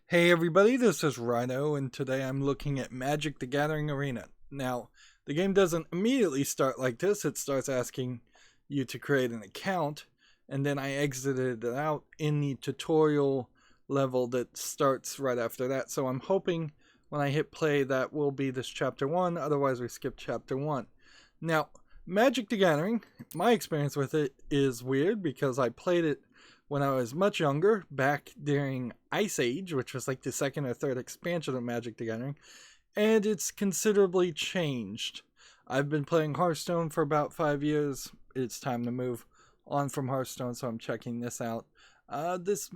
Hey everybody, this is Rydo, and today I'm looking at Magic the Gathering Arena. Now, the game doesn't immediately start like this, it starts asking you to create an account, and then I exited it out in the tutorial level that starts right after that. So I'm hoping when I hit play that will be this chapter 1, otherwise we skip chapter 1. Now, Magic the Gathering, my experience with it is weird because I played it when I was much younger, back during Ice Age, which was like the second or third expansion of Magic the Gathering, and it's considerably changed. I've been playing Hearthstone for about 5 years. It's time to move on from Hearthstone, so I'm checking this out. This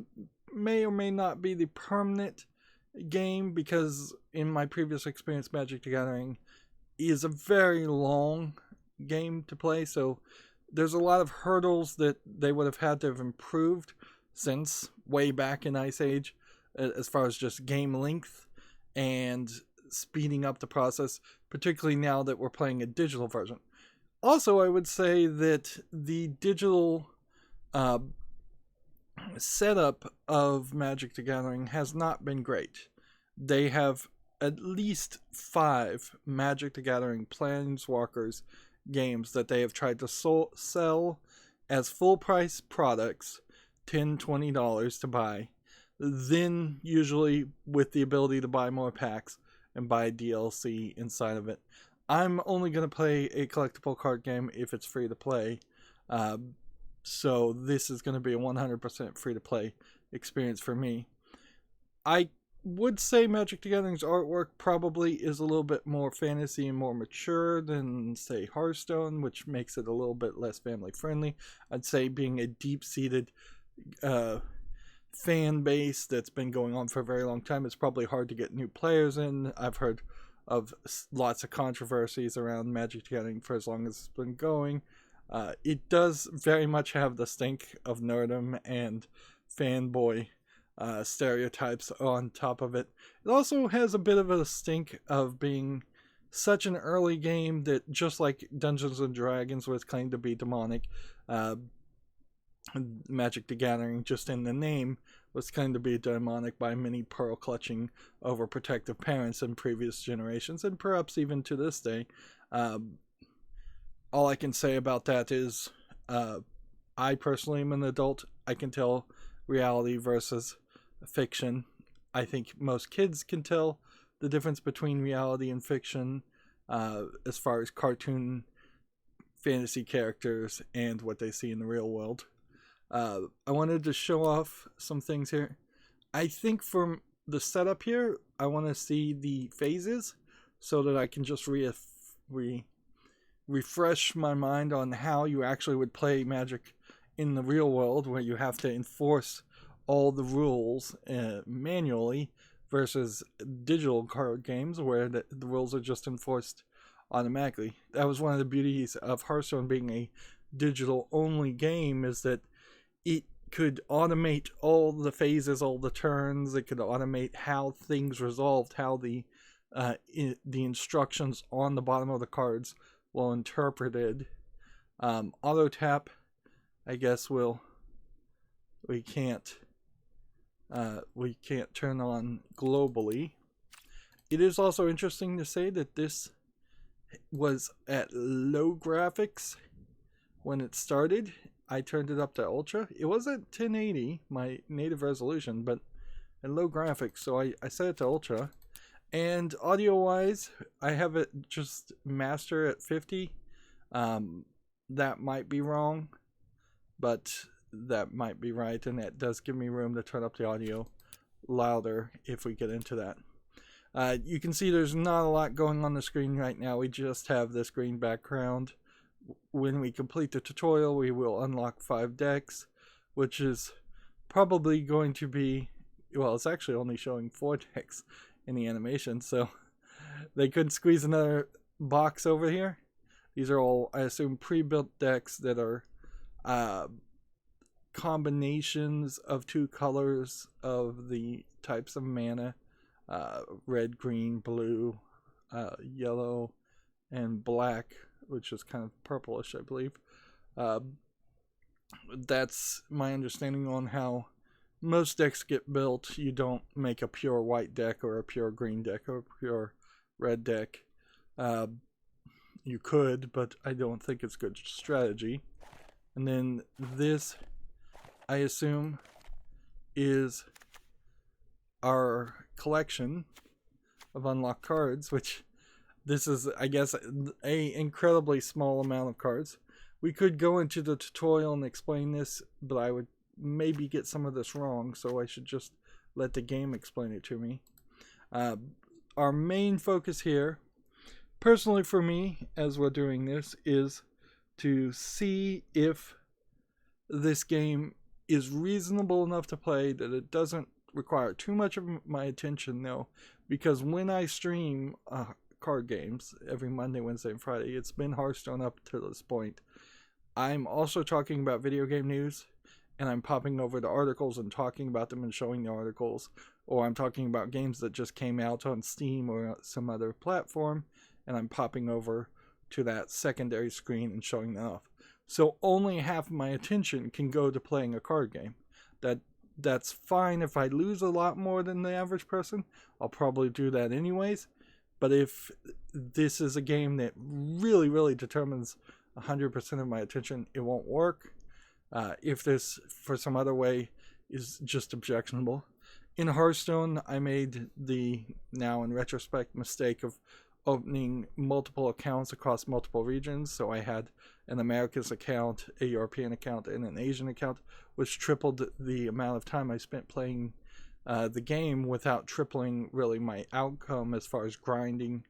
may or may not be the permanent game because in my previous experience, Magic the Gathering is a very long game to play, so there's a lot of hurdles that they would have had to have improved since way back in Ice Age, as far as just game length and speeding up the process, particularly now that we're playing a digital version. Also, I would say that the digital uh, setup of Magic the Gathering has not been great. They have at least 5 Magic the Gathering Planeswalkers games that they have tried to sell as full price products, $10-$20 to buy, then usually with the ability to buy more packs and buy DLC inside of it. I'm only going to play a collectible card game if it's free to play, uh, so this is going to be a 100% free to play experience for me. I would say Magic the Gathering's artwork probably is a little bit more fantasy and more mature than, say, Hearthstone, which makes it a little bit less family friendly. I'd say being a deep seated fan base that's been going on for a very long time, it's probably hard to get new players in. I've heard of lots of controversies around Magic the Gathering for as long as it's been going. It does very much have the stink of nerdom and fanboy stereotypes on top of it. It also has a bit of a stink of being such an early game that, just like Dungeons and Dragons was claimed to be demonic, uh, Magic the Gathering, just in the name, was claimed to be demonic by many pearl clutching, overprotective parents in previous generations, and perhaps even to this day. Um, all I can say about that is, I personally am an adult. I can tell reality versus fiction. I think most kids can tell the difference between reality and fiction, as far as cartoon fantasy characters and what they see in the real world. I wanted to show off some things here. I think from the setup here, I want to see the phases so that I can just refresh my mind on how you actually would play Magic in the real world, where you have to enforce all the rules manually, versus digital card games where the rules are just enforced automatically. That was one of the beauties of Hearthstone being a digital only game, is that it could automate all the phases, all the turns. It could automate how things resolved, how the instructions on the bottom of the cards will interpreted. Auto tap, I guess we can't we can't turn on globally. It is also interesting to say that this was at low graphics when it started. I turned it up to ultra. It was at 1080, my native resolution, but at low graphics, so I set it to ultra. And audio wise, I have it just master at 50. That might be wrong, but that might be right, and that does give me room to turn up the audio louder if we get into that. You can see there's not a lot going on the screen right now. We just have this green background. When we complete the tutorial, we will unlock 5 decks, which is probably going to be, well, it's actually only showing 4 decks in the animation, so they could squeeze another box over here. These are all, I assume, pre-built decks that are combinations of 2 colors of the types of mana, red, green, blue, yellow, and black, which is kind of purplish, I believe. That's my understanding on how most decks get built. You don't make a pure white deck or a pure green deck or a pure red deck. You could, but I don't think it's good strategy. And then this, I assume, is our collection of unlocked cards, which this is, I guess, a incredibly small amount of cards. We could go into the tutorial and explain this, but I would maybe get some of this wrong, so I should just let the game explain it to me. Our main focus here, personally for me, as we're doing this, is to see if this game is reasonable enough to play, that it doesn't require too much of my attention, though, because when I stream card games every Monday, Wednesday, and Friday, it's been Hearthstone up to this point. I'm also talking about video game news, and I'm popping over to articles and talking about them and showing the articles, or I'm talking about games that just came out on Steam or some other platform, and I'm popping over to that secondary screen and showing them off. So only half of my attention can go to playing a card game. That's fine. If I lose a lot more than the average person, I'll probably do that anyways. But if this is a game that really, really determines 100% of my attention, it won't work. If this, for some other way, is just objectionable. In Hearthstone, I made the, now in retrospect, mistake of opening multiple accounts across multiple regions. So I had an Americas account, a European account, and an Asian account, which tripled the amount of time I spent playing the game without tripling really my outcome as far as grinding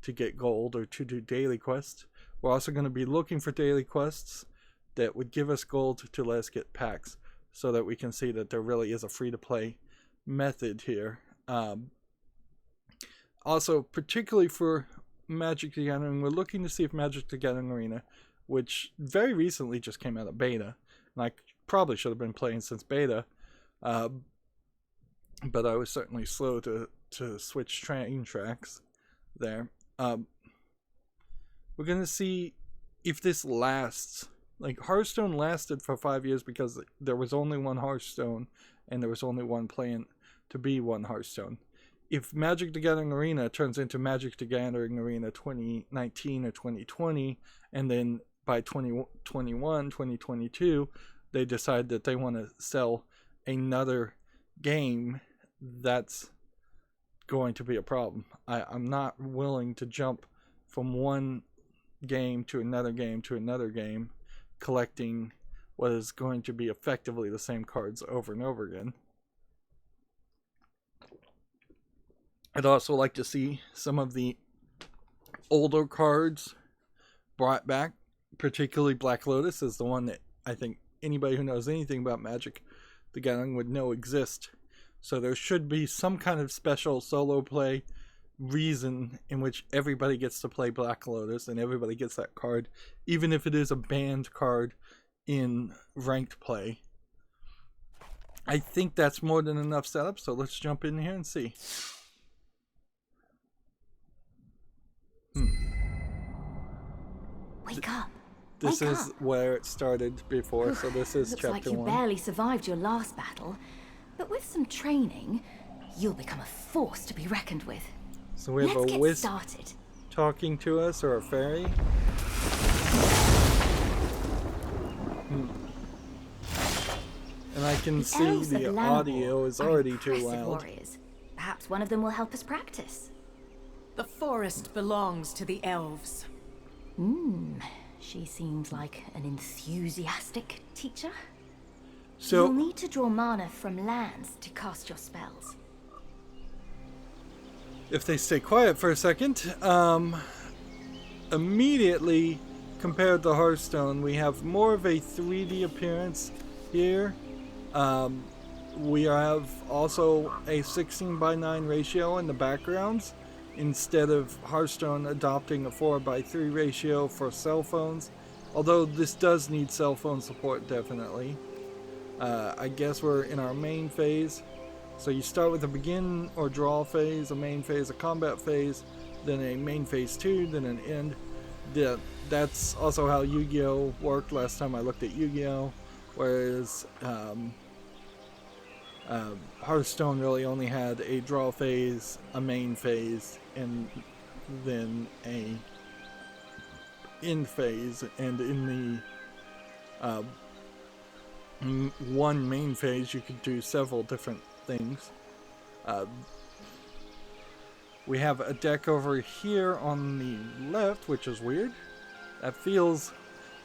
to get gold or to do daily quests. We're also going to be looking for daily quests that would give us gold to let us get packs, so that we can see that there really is a free-to-play method here. Also, particularly for Magic the Gathering, we're looking to see if Magic the Gathering Arena, which very recently just came out of beta, and I probably should have been playing since beta, but I was certainly slow to switch train tracks there. We're going to see if this lasts. Like, Hearthstone lasted for 5 years because there was only one Hearthstone, and there was only one plan to be one Hearthstone. If Magic the Gathering Arena turns into Magic the Gathering Arena 2019 or 2020, and then by 2021, 2022, they decide that they want to sell another game, that's going to be a problem. I'm not willing to jump from one game to another game to another game, collecting what is going to be effectively the same cards over and over again. I'd also like to see some of the older cards brought back. Particularly Black Lotus is the one that I think anybody who knows anything about Magic the Gathering would know exist. So there should be some kind of special solo play reason in which everybody gets to play Black Lotus and everybody gets that card, even if it is a banned card in ranked play. I think that's more than enough setup, so let's jump in here and see. Wake up. This is where it started before, so this is Looks chapter like you 1. barely survived your last battle, but with some training, you'll become a force to be reckoned with. So we have Let's a get wisp started. talking to us, or a fairy. And I can see Elves the of audio Lanor is are already too impressive loud. warriors. Perhaps one of them will help us practice. The forest belongs to the elves. She seems like an enthusiastic teacher. So You'll need to draw mana from lands to cast your spells. if they stay quiet for a second, immediately compared to Hearthstone, we have more of a 3D appearance here. We have also a 16:9 ratio in the backgrounds, instead of Hearthstone adopting a 4:3 ratio for cell phones, although this does need cell phone support definitely. I guess we're in our main phase. So you start with a begin or draw phase, a main phase, a combat phase, then a main phase 2, then an end. That's also how Yu-Gi-Oh! Worked last time I looked at Yu-Gi-Oh! Whereas Hearthstone really only had a draw phase, a main phase, and then a end phase. And in the one main phase, you could do several different things. We have a deck over here on the left, which is weird. That feels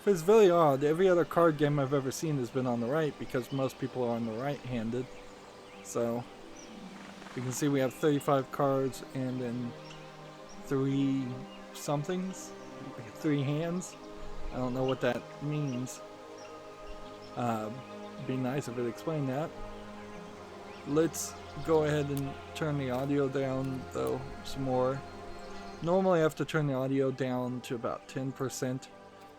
very odd. Every other card game I've ever seen has been on the right because most people are on the right-handed. So you can see we have 35 cards and then 3 somethings, 3 hands. I don't know what that means. Be nice if it explained that. Let's go ahead and turn the audio down though some more. Normally I have to turn the audio down to about 10%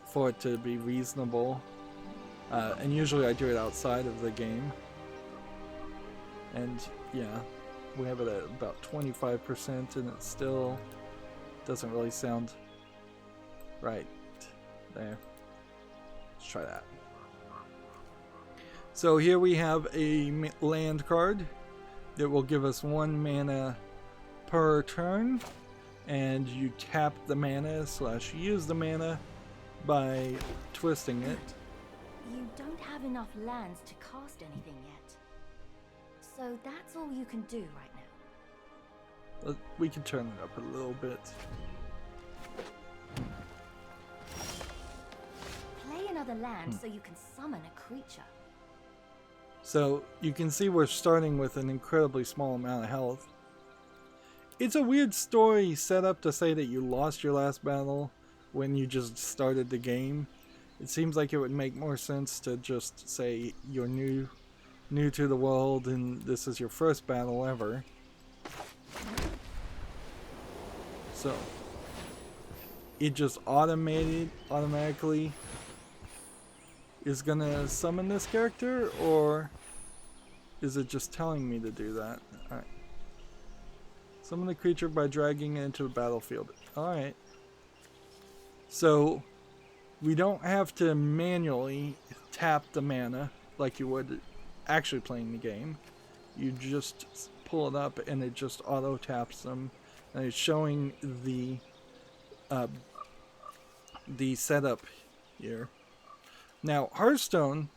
for it to be reasonable. And usually I do it outside of the game. And yeah, we have it at about 25% and it still doesn't really sound right there. Let's try that. So here we have a land card that will give us 1 mana per turn, and you tap the mana / use the mana by twisting it. You don't have enough lands to cast anything yet. So that's all you can do right now. We can turn it up a little bit. Play another land so you can summon a creature. So you can see we're starting with an incredibly small amount of health. It's a weird story set up to say that you lost your last battle when you just started the game. It seems like it would make more sense to just say you're new to the world and this is your first battle ever. So it just automatically is gonna summon this character, or is it just telling me to do that? Alright. Summon the creature by dragging it into the battlefield. Alright. So we don't have to manually tap the mana like you would actually playing the game. You just pull it up and it just auto taps them, and it's showing the setup here. Now Hearthstone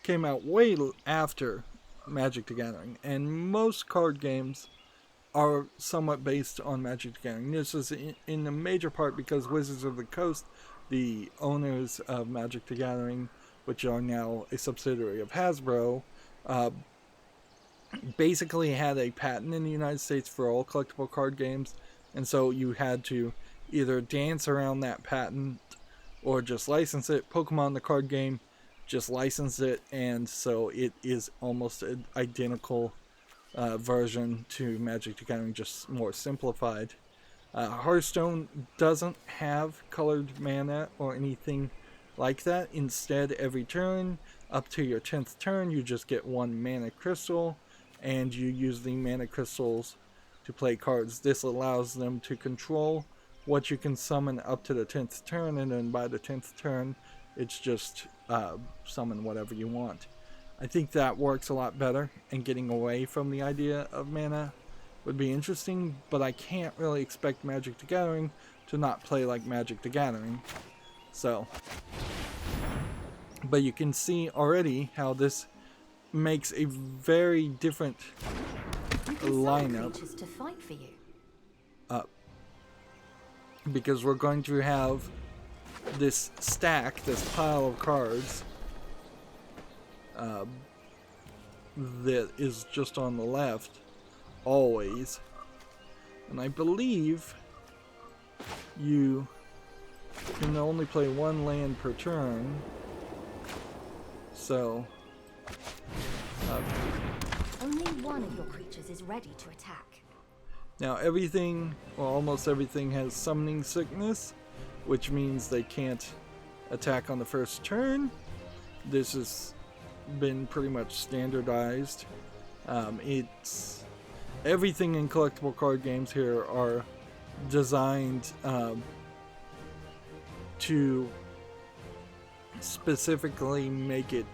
came out way after Magic the Gathering, and most card games are somewhat based on Magic the Gathering. This is in a major part because Wizards of the Coast, the owners of Magic the Gathering, which are now a subsidiary of Hasbro, basically had a patent in the United States for all collectible card games, and so you had to either dance around that patent or just license it. Pokemon, the card game, just licensed it, and so it is almost an identical version to Magic the Gathering, just more simplified. Hearthstone doesn't have colored mana or anything like that. Instead, every turn, up to your 10th turn, you just get 1 mana crystal, and you use the mana crystals to play cards. This allows them to control what you can summon up to the 10th turn, and then by the 10th turn, it's just summon whatever you want. I think that works a lot better, and getting away from the idea of mana would be interesting, but I can't really expect Magic the Gathering to not play like Magic the Gathering. So, but you can see already how this makes a very different lineup. Creatures to fight for you. Because we're going to have this stack, this pile of cards that is just on the left always, and I believe you can only play 1 land per turn, so Only one of your creatures is ready to attack. now everything, or almost everything, has summoning sickness, which means they can't attack on the first turn. This has been pretty much standardized. It's everything in collectible card games here are designed to specifically make it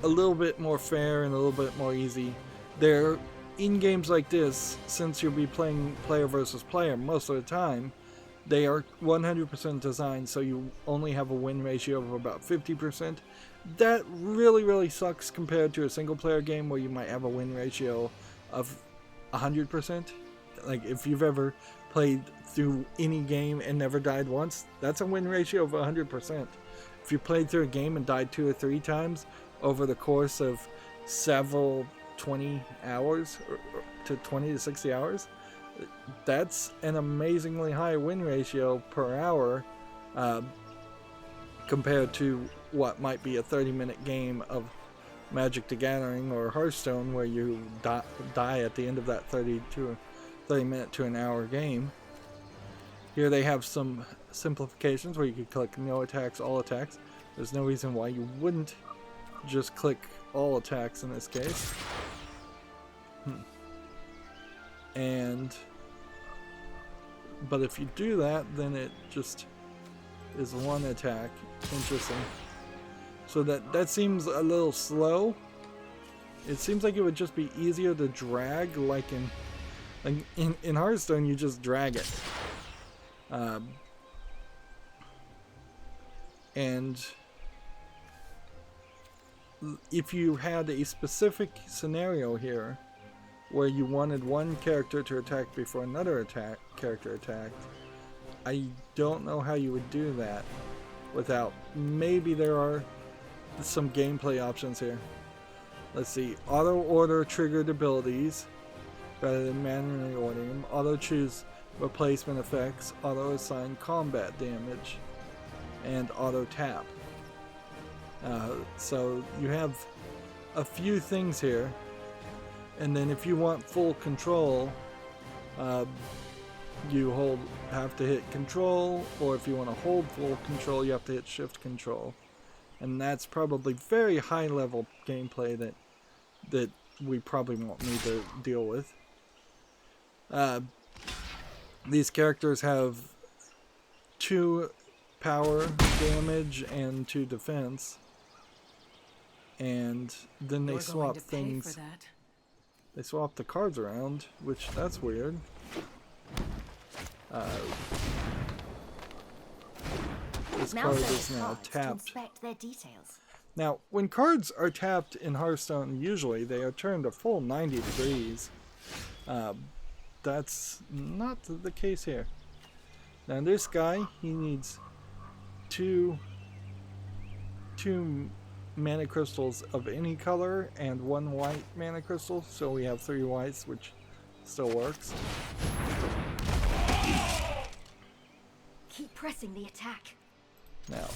a little bit more fair and a little bit more easy. There, in games like this, since you'll be playing player versus player most of the time, they are 100% designed so you only have a win ratio of about 50%. That really sucks compared to a single player game where you might have a win ratio of 100%. Like if you've ever played through any game and never died once, that's a win ratio of 100%. If you played through a game and died 2 or 3 times over the course of several 20 hours to 20 to 60 hours, that's an amazingly high win ratio per hour compared to what might be a 30-minute game of Magic the Gathering or Hearthstone where you die at the end of that 30-minute to an hour game. Here they have some simplifications where you could click no attacks, all attacks. There's no reason why you wouldn't just click all attacks in this case. But if you do that, then it just is one attack. Interesting. So that seems a little slow. It seems like it would just be easier to drag, like in Hearthstone, you just drag it. And if you had a specific scenario here where you wanted one character to attack before another character attacked, I don't know how you would do that without, maybe there are some gameplay options here. Let's see, auto order triggered abilities rather than manually ordering them, auto choose replacement effects, auto assign combat damage, and auto tap. So you have a few things here, and then if you want full control, you have to hit control, or if you want to hold full control, you have to hit shift control. And that's probably very high level gameplay that we probably won't need to deal with. These characters have 2 power damage and 2 defense, and then they swap things. They swap the cards around, which that's weird. This card is now tapped. Their details. Now, when cards are tapped in Hearthstone, usually they are turned a full 90 degrees. That's not the case here. Now this guy, he needs two mana crystals of any color and 1 white mana crystal, so we have 3 whites, which still works. Keep pressing the attack. Now,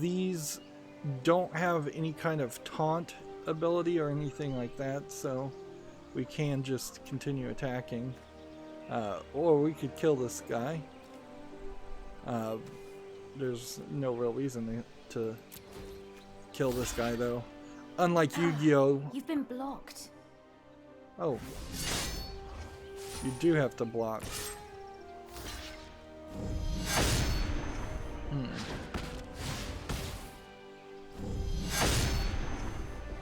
these don't have any kind of taunt ability or anything like that, so we can just continue attacking. Or we could kill this guy. There's no real reason to kill this guy, though. Unlike Yu-Gi-Oh! You've been blocked. Oh. You do have to block.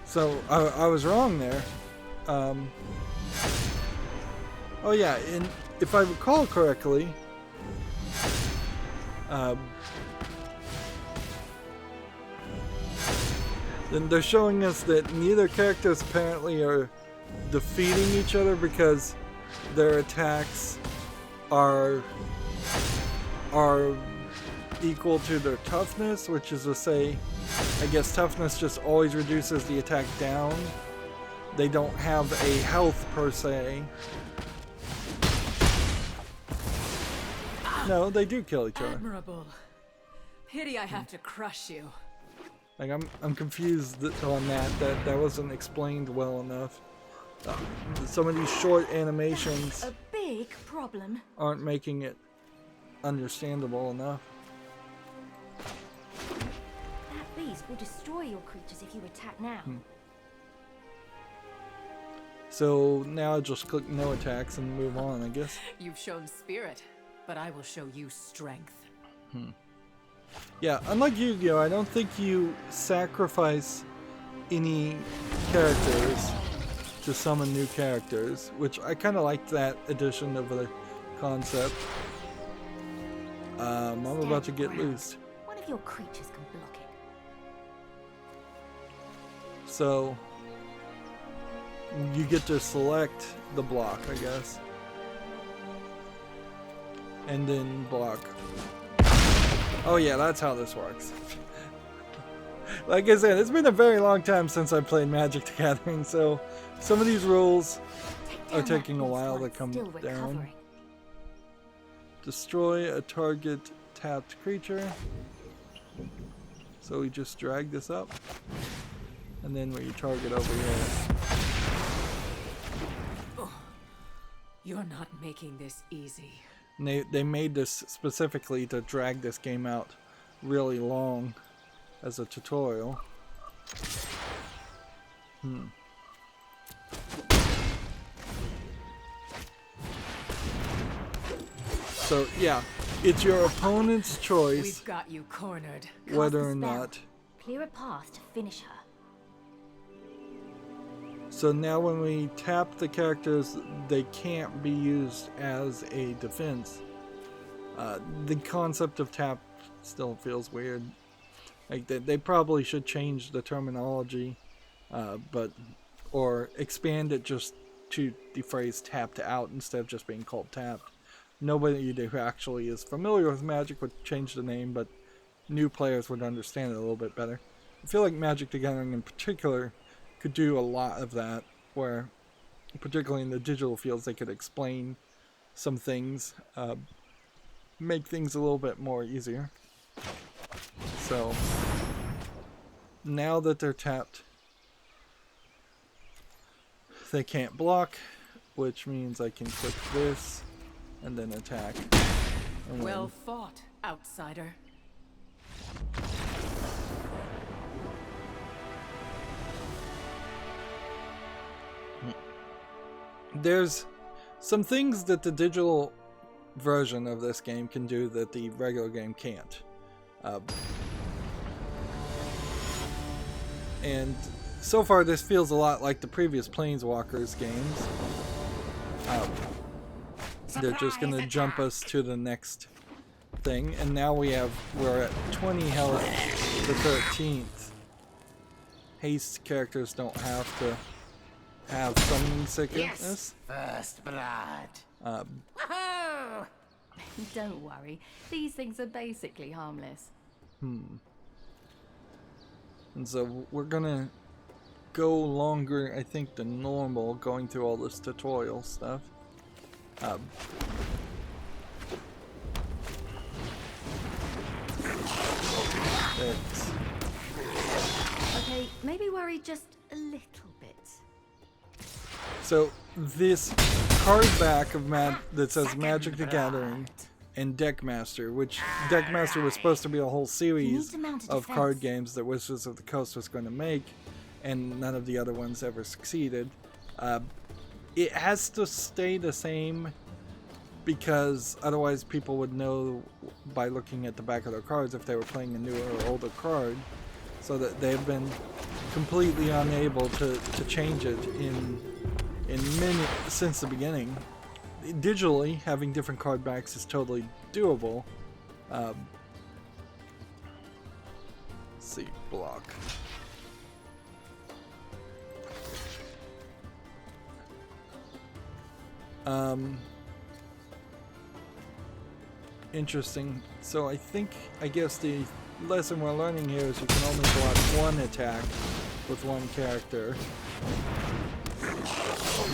So, I was wrong there. Oh yeah, if I recall correctly, then they're showing us that neither characters apparently are defeating each other because their attacks are equal to their toughness, which is to say, I guess toughness just always reduces the attack down. They don't have a health per se. No, they do kill each other. Admirable. Pity I have to crush you. Like I'm confused on that wasn't explained well enough. Some of these short animations A big problem. aren't making it understandable enough. That beast will destroy your creatures if you attack now. So now I just click no attacks and move on, I guess. You've shown spirit, but I will show you strength. Yeah, unlike Yu-Gi-Oh, I don't think you sacrifice any characters to summon new characters, which I kind of liked that addition of the concept. I'm about to get loose. One of your creatures can block it. So you get to select the block, I guess. And then block. Oh yeah, that's how this works. Like I said, it's been a very long time since I played Magic the Gathering, so some of these rules are taking a while to come down. Destroy a target tapped creature. So we just drag this up. And then we target over here. Oh, you're not making this easy. And they made this specifically to drag this game out really long as a tutorial. So yeah, it's your opponent's choice. We've got you cornered. Whether or not. Clear a path to finish her. So now when we tap the characters, they can't be used as a defense. The concept of tap still feels weird. Like they probably should change the terminology, or expand it just to the phrase tapped out instead of just being called tapped. Nobody who actually is familiar with Magic would change the name, but new players would understand it a little bit better. I feel like Magic the Gathering in particular could do a lot of that, where particularly in the digital fields they could explain some things, make things a little bit more easier. So now that they're tapped, they can't block, which means I can click this and then attack. And well fought, outsider. There's some things that the digital version of this game can do that the regular game can't. And so far this feels a lot like the previous Planeswalkers games. They're just going to jump us to the next thing, and now we're at 20 health, the 13th. Haste characters don't have to have summoning sickness. First blood. Don't worry, these things are basically harmless. And so we're gonna go longer, I think, than normal, going through all this tutorial stuff. Okay, maybe worry just a little bit. So this card back of that says Magic the Gathering and Deckmaster, which Deckmaster was supposed to be a whole series of card games that Wizards of the Coast was going to make, and none of the other ones ever succeeded. It has to stay the same because otherwise people would know by looking at the back of their cards if they were playing a newer or older card, so that they've been completely unable to change it since the beginning. Digitally, having different card backs is totally doable. Let's see, block. Interesting. So I guess the lesson we're learning here is you can only block one attack with one character.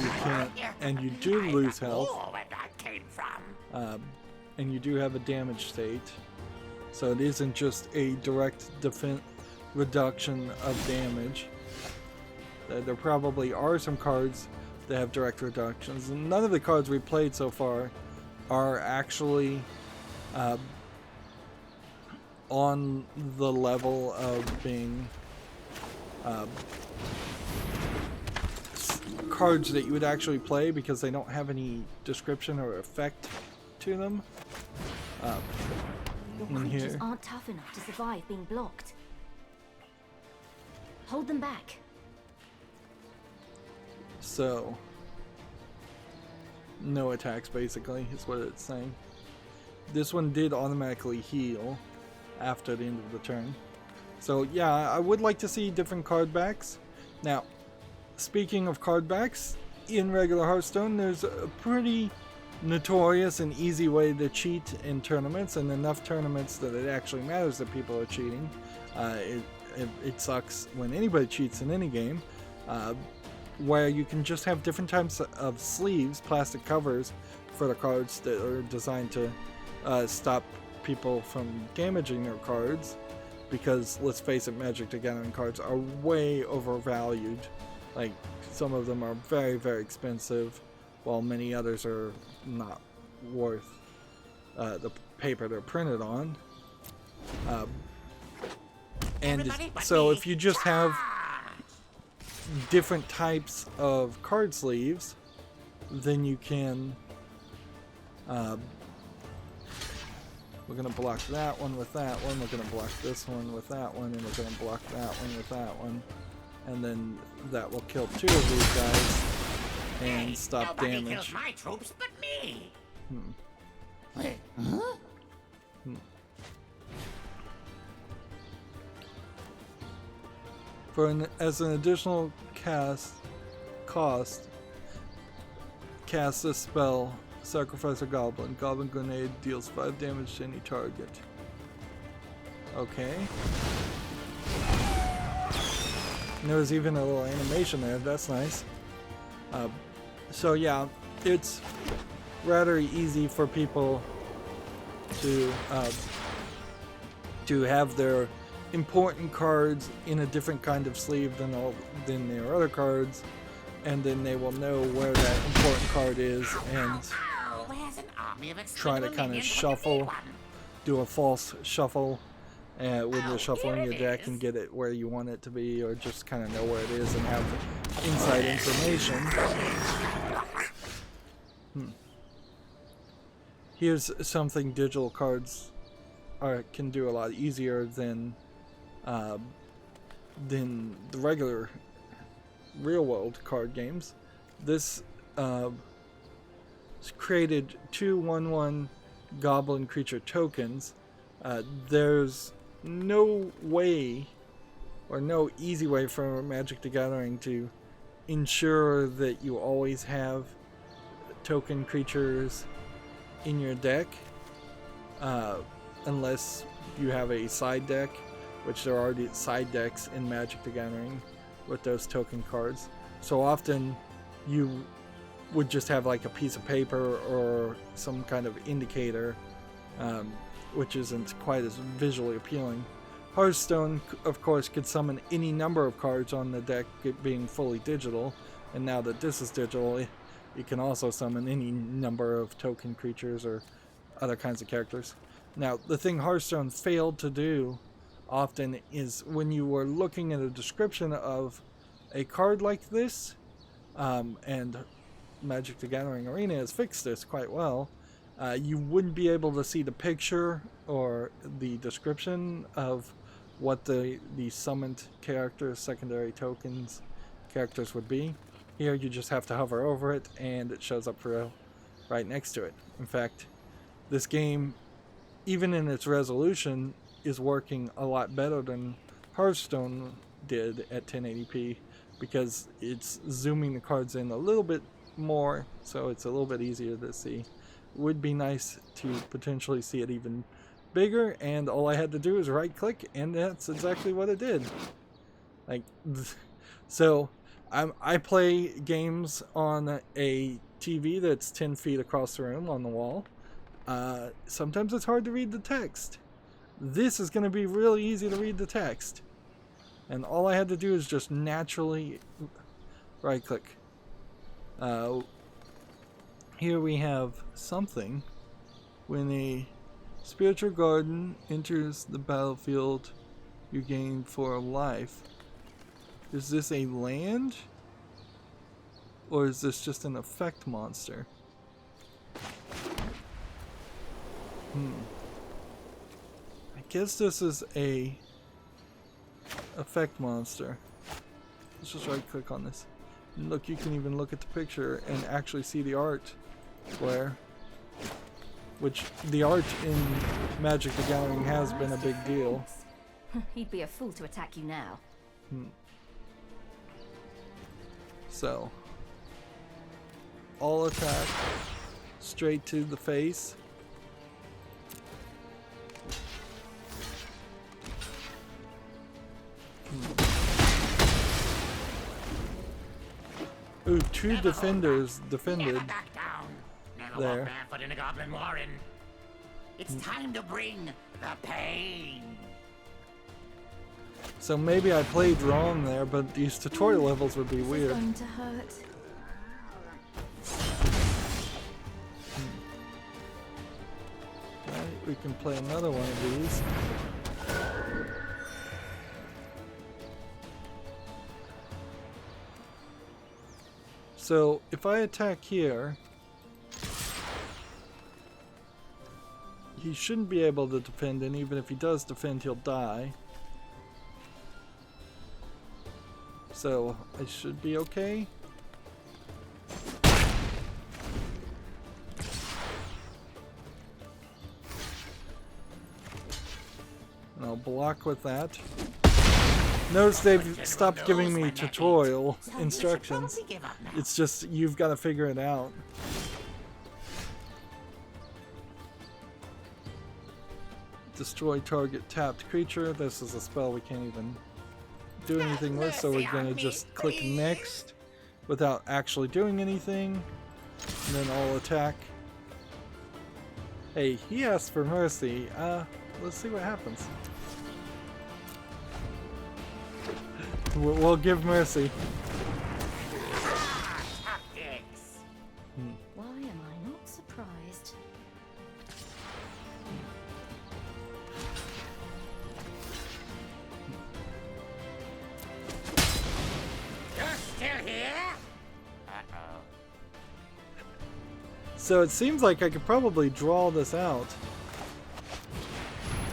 You can't, and you do lose health. And you do have a damage state. So it isn't just a direct reduction of damage. There probably are some cards that have direct reductions. And none of the cards we played so far are actually on the level of being cards that you would actually play, because they don't have any description or effect to them. Your in creatures here. aren't tough enough to survive being blocked. Hold them back. So, no attacks basically is what it's saying. This one did automatically heal after the end of the turn. So yeah, I would like to see different card backs. Now, speaking of card backs, in regular Hearthstone there's a pretty notorious and easy way to cheat in tournaments, and enough tournaments that it actually matters that people are cheating. It sucks when anybody cheats in any game, where you can just have different types of sleeves, plastic covers for the cards that are designed to stop people from damaging their cards, because let's face it, Magic the Gathering cards are way overvalued. Like, some of them are very, very expensive, while many others are not worth the paper they're printed on. And so if you just have different types of card sleeves, then you can we're going to block that one with that one, we're going to block this one with that one, and we're going to block that one with that one, and then that will kill 2 of these guys and stop damage. Kills my troops but me. Wait, huh? As an additional cost, cast this spell. Sacrifice a goblin. Goblin grenade deals 5 damage to any target. Okay. And there was even a little animation there. That's nice. So yeah, it's rather easy for people to have their important cards in a different kind of sleeve than their other cards, and then they will know where that important card is and try to kind of shuffle, do a false shuffle when you're shuffling your deck and get it where you want it to be, or just kind of know where it is and have inside information. Here's something digital cards can do a lot easier than the regular real world card games. This created 2 1/1 goblin creature tokens. There's no way or no easy way for Magic the Gathering to ensure that you always have token creatures in your deck, unless you have a side deck, which there are already side decks in Magic the Gathering with those token cards. So often you would just have like a piece of paper or some kind of indicator, which isn't quite as visually appealing. Hearthstone, of course, could summon any number of cards on the deck, being fully digital, and now that this is digital, you can also summon any number of token creatures or other kinds of characters. Now, the thing Hearthstone failed to do often is when you were looking at a description of a card like this, and Magic the Gathering Arena has fixed this quite well, you wouldn't be able to see the picture or the description of what the summoned characters, secondary tokens, characters would be. Here you just have to hover over it and it shows up right next to it. In fact, this game, even in its resolution, is working a lot better than Hearthstone did at 1080p, because it's zooming the cards in a little bit more, so it's a little bit easier to see. It would be nice to potentially see it even bigger, and all I had to do is right click, and that's exactly what it did. Like, so I play games on a TV that's 10 feet across the room on the wall. Sometimes it's hard to read the text. This is going to be really easy to read the text, and all I had to do is just naturally right click. Here we have something. When a spiritual garden enters the battlefield, you gain 4 life. Is this a land? Or is this just an effect monster? guess this is a effect monster. Let's just right click on this. And look, you can even look at the picture and actually see the art where, which the art in Magic the Gathering has been a big deal. He'd be a fool to attack you now. So, all attack, straight to the face. Ooh, two defenders defended Never there. walk barefoot in a goblin warren. It's time to bring the pain. So maybe I played wrong there, but these tutorial levels would be This is weird. going to hurt. Right, we can play another one of these. So if I attack here, he shouldn't be able to defend, and even if he does defend, he'll die. So I should be okay. And I'll block with that. Notice they've stopped giving me tutorial instructions. Give up now. It's just, you've got to figure it out. Destroy target tapped creature. This is a spell we can't even do anything with, so we're going to just click next without actually doing anything. And then I'll attack. Hey, he asked for mercy. Let's see what happens. We'll give mercy. Tactics. Why am I not surprised? You're still here? Uh-oh. So it seems like I could probably draw this out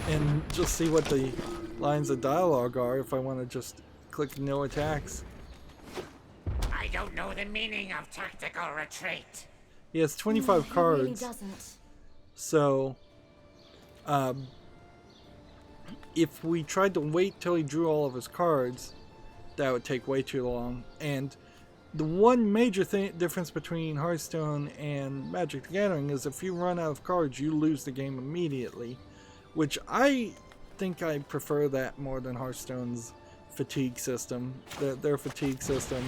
and just see what the lines of dialogue are if I want to just click no attacks. I don't know the meaning of tactical retreat. He has 25 He cards. really doesn't. So, if we tried to wait till he drew all of his cards, that would take way too long. And the one major difference between Hearthstone and Magic the Gathering is if you run out of cards, you lose the game immediately. Which I think I prefer that more than Hearthstone's fatigue system. Their fatigue system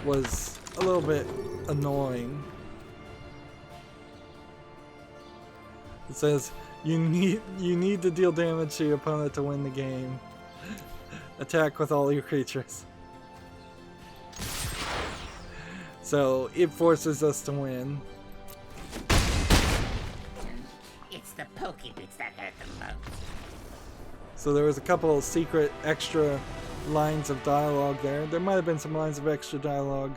was a little bit annoying. It says you need to deal damage to your opponent to win the game. Attack with all your creatures. So it forces us to win. It's the pokey bits that hurt the most. So there was a couple of secret extra lines of dialogue there. There might have been some lines of extra dialogue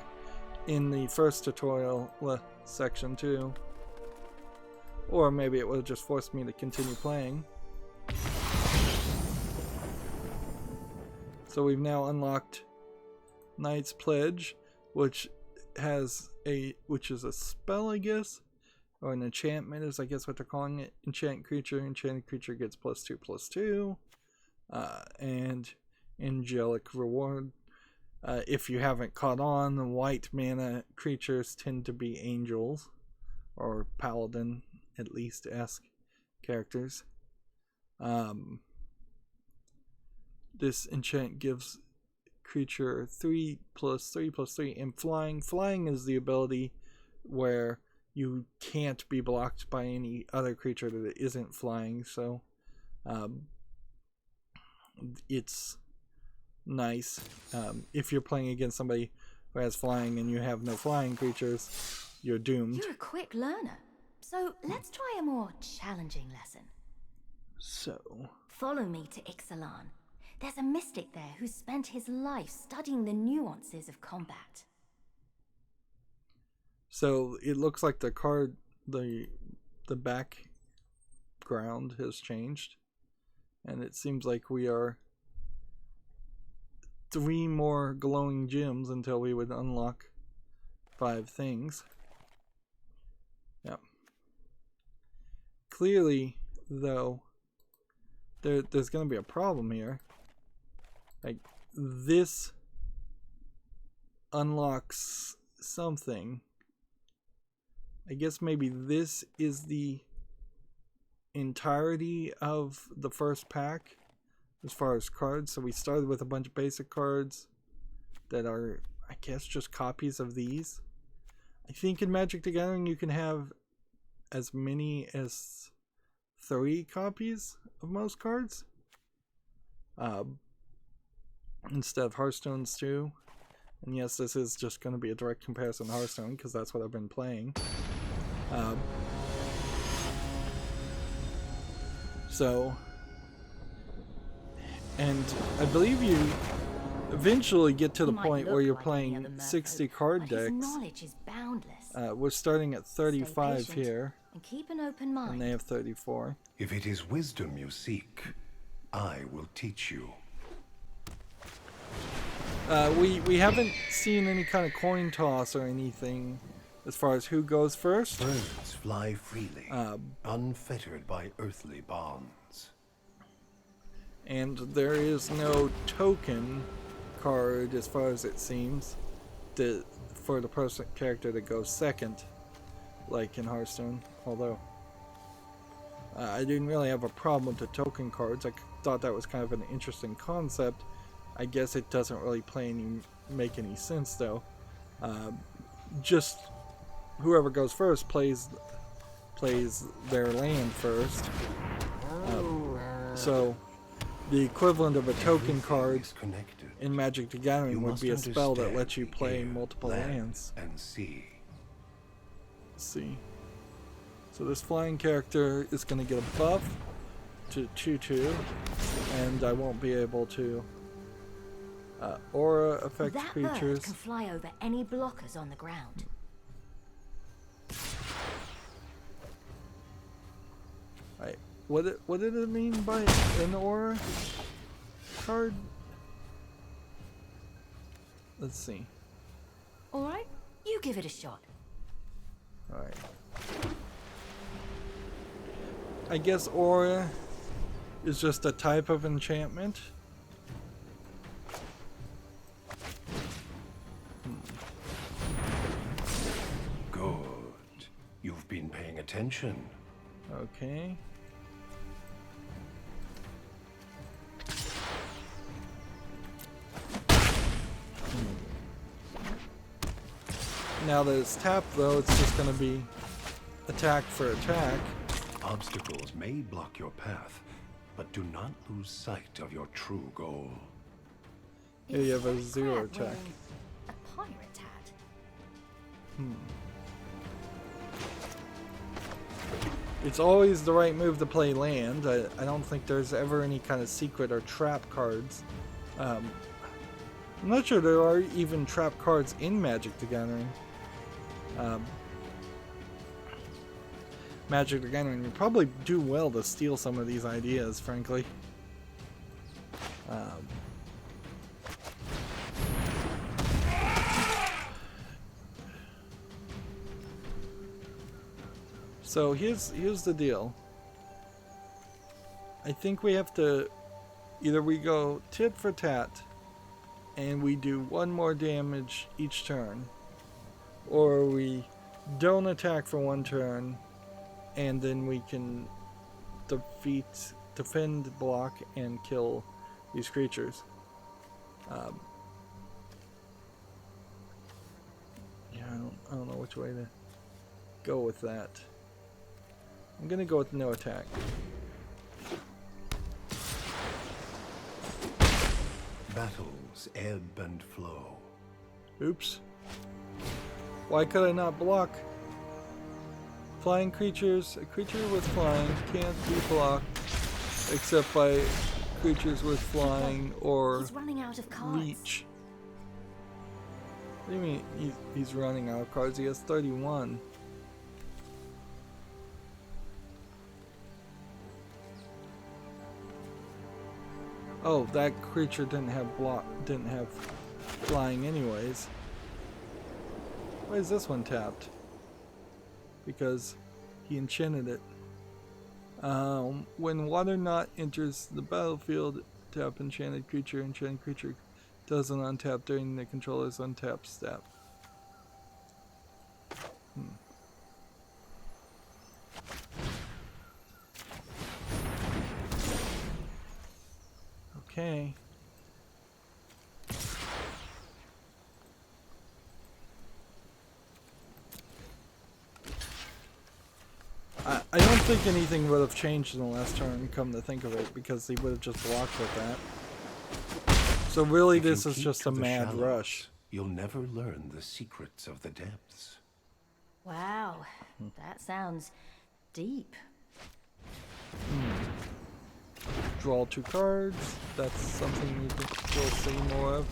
in the first tutorial section too. Or maybe it would have just forced me to continue playing. So we've now unlocked Knight's Pledge, which is a spell, I guess, or an enchantment is I guess what they're calling it. Enchant creature. Enchanted creature gets +2/+2, and angelic reward. If you haven't caught on, the white mana creatures tend to be angels or paladin, at least esque characters. This enchant gives creature 3/3/3, and flying. Flying is the ability where you can't be blocked by any other creature that isn't flying, so it's nice. If you're playing against somebody who has flying and you have no flying creatures, you're doomed. You're a quick learner. So let's try a more challenging lesson. So, Follow me to Ixalan. There's a mystic there who spent his life studying the nuances of combat. so it looks like the card, the background has changed. And it seems like we are 3 more glowing gems until we would unlock 5 things. Yep. Clearly, though, there's going to be a problem here. Like, this unlocks something. I guess maybe this is the entirety of the first pack as far as cards. So we started with a bunch of basic cards that are, I guess, just copies of these. I think in Magic the Gathering you can have as many as 3 copies of most cards, instead of Hearthstone's 2. And yes, this is just going to be a direct comparison to Hearthstone because that's what I've been playing. So, and I believe you eventually get to the point where you're playing 60 card decks. Knowledge is boundless. We're starting at 35 patient here, and keep an open mind. and they have 34. If it is wisdom you seek, I will teach you. We haven't seen any kind of coin toss or anything as far as who goes first. Birds fly freely, unfettered by earthly bonds. And there is no token card, as far as it seems, for the character that goes second, like in Hearthstone. Although I didn't really have a problem with the token cards. I thought that was kind of an interesting concept. I guess it doesn't really make any sense though. Just whoever goes first plays their land first. So the equivalent of a token card in Magic the Gathering would be a spell that lets you play multiple lands. And see. Let's see. So this flying character is going to get a buff to 2/2, and I won't be able to aura affect That creatures. bird can fly over any blockers on the ground. Right. What did it mean by an aura card? Let's see. Alright, you give it a shot. Alright. I guess aura is just a type of enchantment. Good. You've been paying attention. Okay. Now that it's tapped though, it's just going to be attack for attack. Obstacles may block your path, but do not lose sight of your true goal. Here you have a Is 0 Crab attack. wearing a pirate hat? It's always the right move to play land. I don't think there's ever any kind of secret or trap cards. I'm not sure there are even trap cards in Magic the Gathering. Magic the Gathering would probably do well to steal some of these ideas, frankly. So here's the deal. I think we have to either we go tit for tat and we do 1 more damage each turn, or we don't attack for 1 turn and then we can defend, block, and kill these creatures. Yeah, I don't know which way to go with that. I'm gonna go with no attack. Battles ebb and flow. Oops. Why could I not block? Flying creatures. A creature with flying can't be blocked except by creatures with flying or He's running out of cards. reach. What do you mean he's running out of cards? He has 31. Oh, that creature didn't have flying anyways. Why is this one tapped? Because he enchanted it. When water knot enters the battlefield, tap enchanted creature. Enchanted creature doesn't untap during the controller's untap step. Okay. I don't think anything would have changed in the last turn, come to think of it, because he would have just blocked with that. So really, If you this is keep just to a the mad shallows, rush. You'll never learn the secrets of the depths. Wow, that sounds deep. Draw 2 cards. That's something we'll see more of.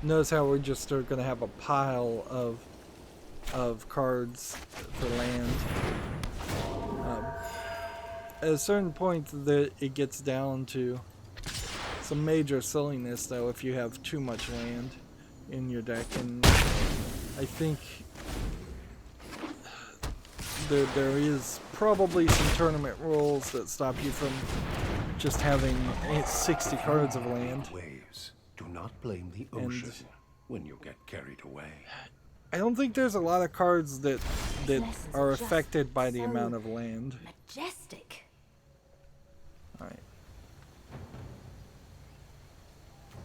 Notice how we're just going to have a pile of cards for land. At a certain point, it gets down to some major silliness, though, if you have too much land in your deck, and I think there is probably some tournament rules that stop you from just having 60 cards of land. Waves. Do not blame the ocean when you get carried away. I don't think there's a lot of cards that Lessons are just affected by the so amount of land. Majestic. Alright.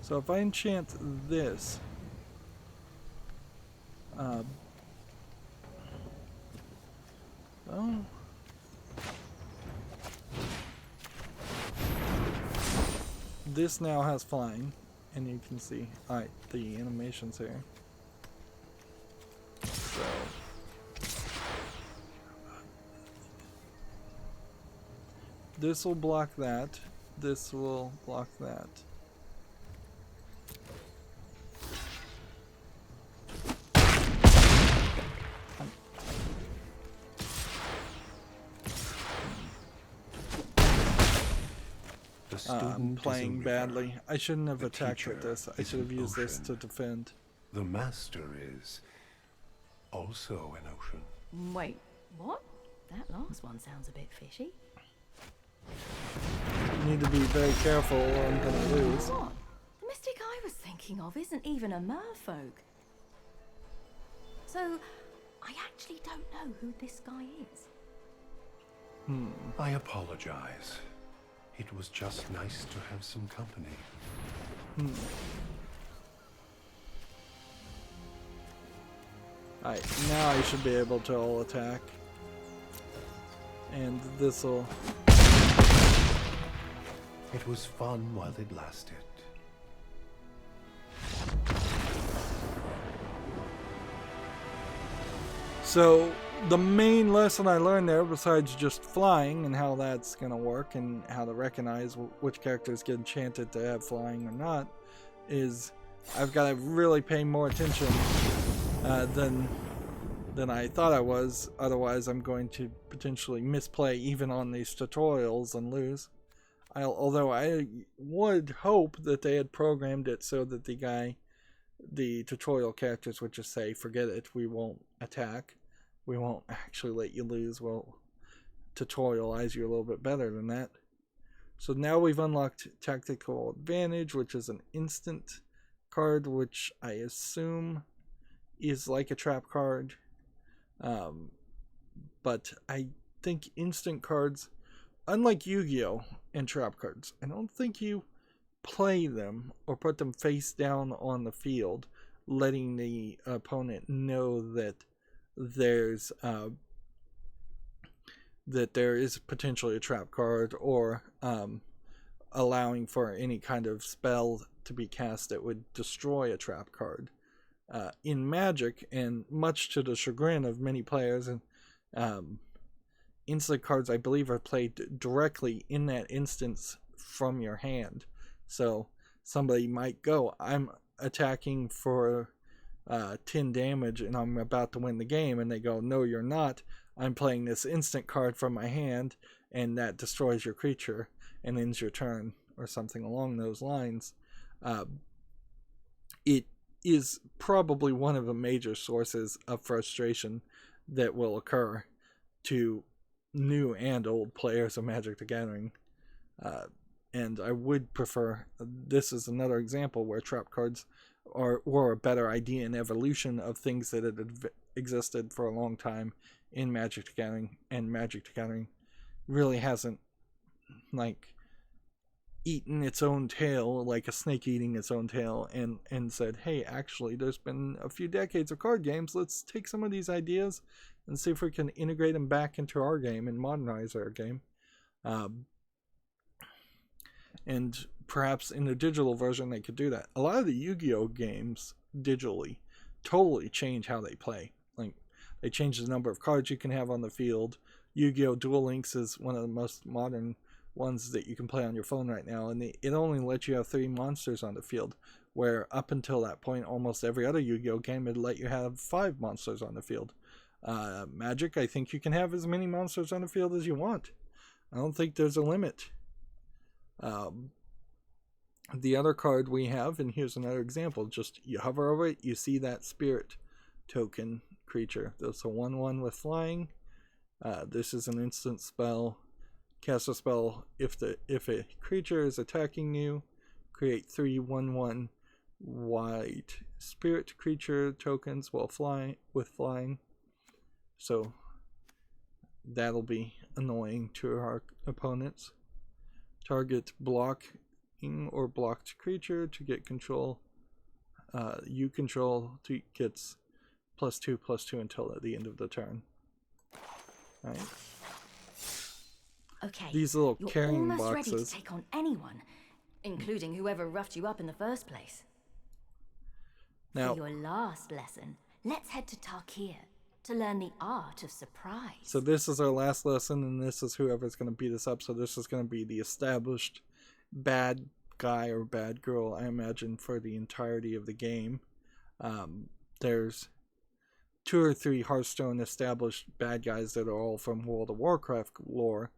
So if I enchant this, oh, this now has flying, and you can see, alright, the animation's here. So this will block that. This will block that. I'm playing badly. I shouldn't have attacked with this. I should have used this to defend. The master is also an ocean. Wait, what? That last one sounds a bit fishy. You need to be very careful or I'm gonna lose. What? The mystic I was thinking of isn't even a merfolk. So, I actually don't know who this guy is. I apologize. It was just nice to have some company. Alright, now I should be able to all attack. And this'll... It was fun while it lasted. So, the main lesson I learned there, besides just flying and how that's going to work and how to recognize which characters get enchanted to have flying or not, is I've got to really pay more attention than I thought I was. Otherwise, I'm going to potentially misplay even on these tutorials and lose. Although I would hope that they had programmed it so that the tutorial characters would just say, forget it, we won't attack. We won't actually let you lose. We'll tutorialize you a little bit better than that. So now we've unlocked Tactical Advantage, which is an instant card, which I assume is like a trap card. But I think instant cards, unlike Yu-Gi-Oh! And trap cards, I don't think you play them or put them face down on the field, letting the opponent know that there is potentially a trap card, or allowing for any kind of spell to be cast that would destroy a trap card. In Magic, and much to the chagrin of many players, and instant cards, I believe, are played directly in that instance from your hand. So somebody might go, I'm attacking for 10 damage and I'm about to win the game, and they go, no, you're not. I'm playing this instant card from my hand, and that destroys your creature and ends your turn or something along those lines, it is probably one of the major sources of frustration that will occur to new and old players of Magic the Gathering. And I would prefer, this is another example where trap cards were a better idea and evolution of things that had existed for a long time in Magic the Gathering, and Magic the Gathering really hasn't, like, eaten its own tail, like a snake eating its own tail, and said, hey, actually, there's been a few decades of card games, let's take some of these ideas and see if we can integrate them back into our game and modernize our game. And perhaps in the digital version they could do that. A lot of the Yu-Gi-Oh games digitally totally change how they play. Like, they change the number of cards you can have on the field. Yu-Gi-Oh! Duel Links is one of the most modern ones that you can play on your phone right now, and it only lets you have 3 monsters on the field, where up until that point almost every other Yu-Gi-Oh! Game would let you have 5 monsters on the field. Magic, I think you can have as many monsters on the field as you want. I don't think there's a limit. The other card we have, and here's another example, just you hover over it, you see that spirit token creature. That's a 1/1 with flying. This is an instant spell. Cast a spell if a creature is attacking you, create 3 1/1 white spirit creature tokens while flying. So that'll be annoying to our opponents. Target blocking or blocked creature to get control. You control gets +2/+2 until at the end of the turn. Right. Okay, These little you're carrying almost boxes. ready to take on anyone, including whoever roughed you up in the first place. Now, For your last lesson, let's head to Tarkir to learn the art of surprise. so this is our last lesson, and this is whoever's going to beat us up. So this is going to be the established bad guy or bad girl, I imagine, for the entirety of the game. There's 2 or 3 Hearthstone established bad guys that are all from World of Warcraft lore,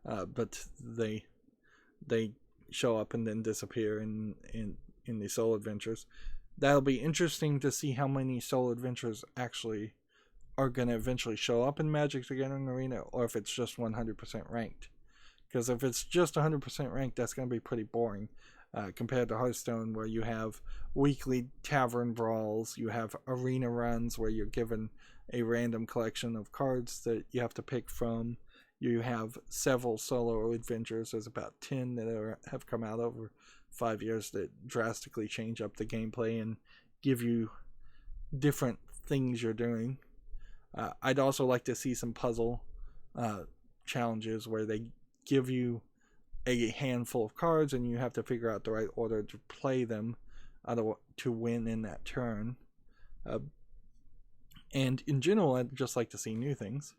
but they show up and then disappear in the solo adventures. That'll be interesting to see how many solo adventures actually are going to eventually show up in Magic the Gathering Arena, or if it's just 100% ranked. Because if it's just 100% ranked, that's going to be pretty boring compared to Hearthstone, where you have weekly tavern brawls, you have arena runs where you're given a random collection of cards that you have to pick from. You have several solo adventures. There's about 10 that have come out over 5 years that drastically change up the gameplay and give you different things you're doing. I'd also like to see some puzzle challenges where they give you a handful of cards and you have to figure out the right order to play them to win in that turn. And in general, I'd just like to see new things.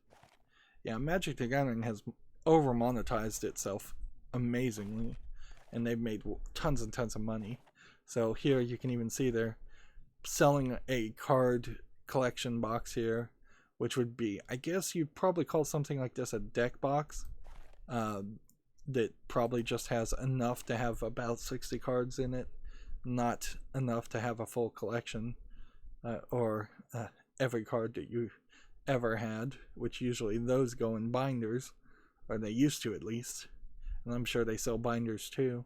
Yeah, Magic the Gathering has over monetized itself amazingly, and they've made tons and tons of money. So here you can even see they're selling a card collection box here, which would be, I guess you'd probably call something like this a deck box, that probably just has enough to have about 60 cards in it, not enough to have a full collection, or every card that you ever had, which usually those go in binders, or they used to at least, and I'm sure they sell binders too.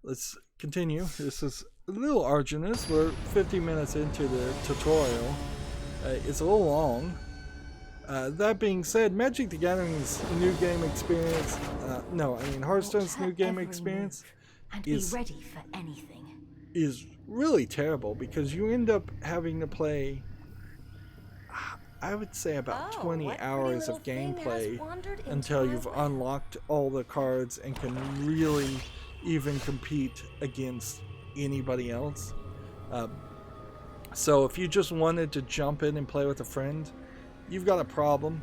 Let's continue. This is a little arduous. We're 50 minutes into the tutorial. It's a little long. That being said, Magic the Gathering's new game experience, Hearthstone's new game experience and be ready for anything. Is really terrible, because you end up having to play, I would say, about 20 hours of gameplay until you've unlocked all the cards and can really even compete against anybody else. So if you just wanted to jump in and play with a friend, you've got a problem.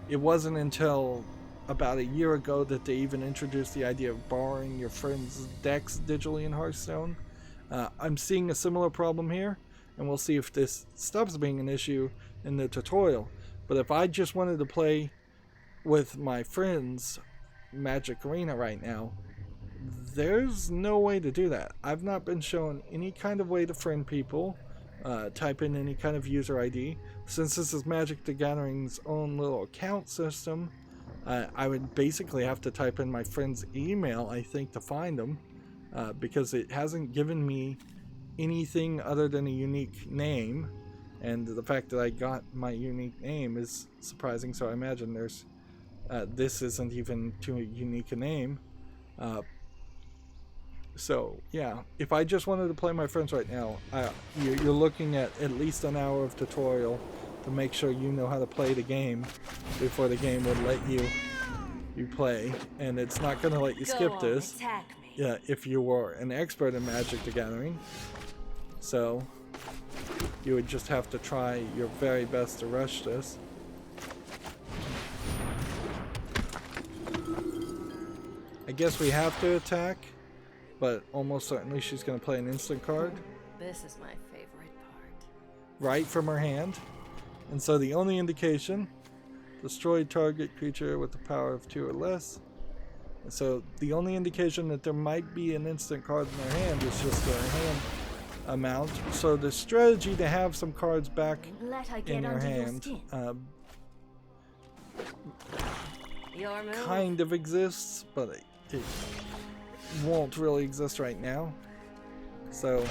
It wasn't until about a year ago that they even introduced the idea of borrowing your friend's decks digitally in Hearthstone. I'm seeing a similar problem here, and we'll see if this stops being an issue in the tutorial. But if I just wanted to play with my friends Magic Arena right now, there's no way to do that. I've not been shown any kind of way to friend people, type in any kind of user ID. Since this is Magic the Gathering's own little account system, I would basically have to type in my friend's email, I think, to find them, because it hasn't given me anything other than a unique name, and the fact that I got my unique name is surprising, so I imagine there's this isn't even too unique a name. So yeah, if I just wanted to play my friends right now, you're looking at least an hour of tutorial to make sure you know how to play the game before the game would let you play, and it's not going to let you skip this. Yeah, if you were an expert in Magic the Gathering. So you would just have to try your very best to rush this. I guess we have to attack, but almost certainly she's going to play an instant card. This is my favorite part. Right from her hand. And so the only indication, destroy target creature with the power of 2 or less. And so the only indication that there might be an instant card in her hand is just her hand amount. So the strategy to have some cards back in your hand kind of exists, but it won't really exist right now. So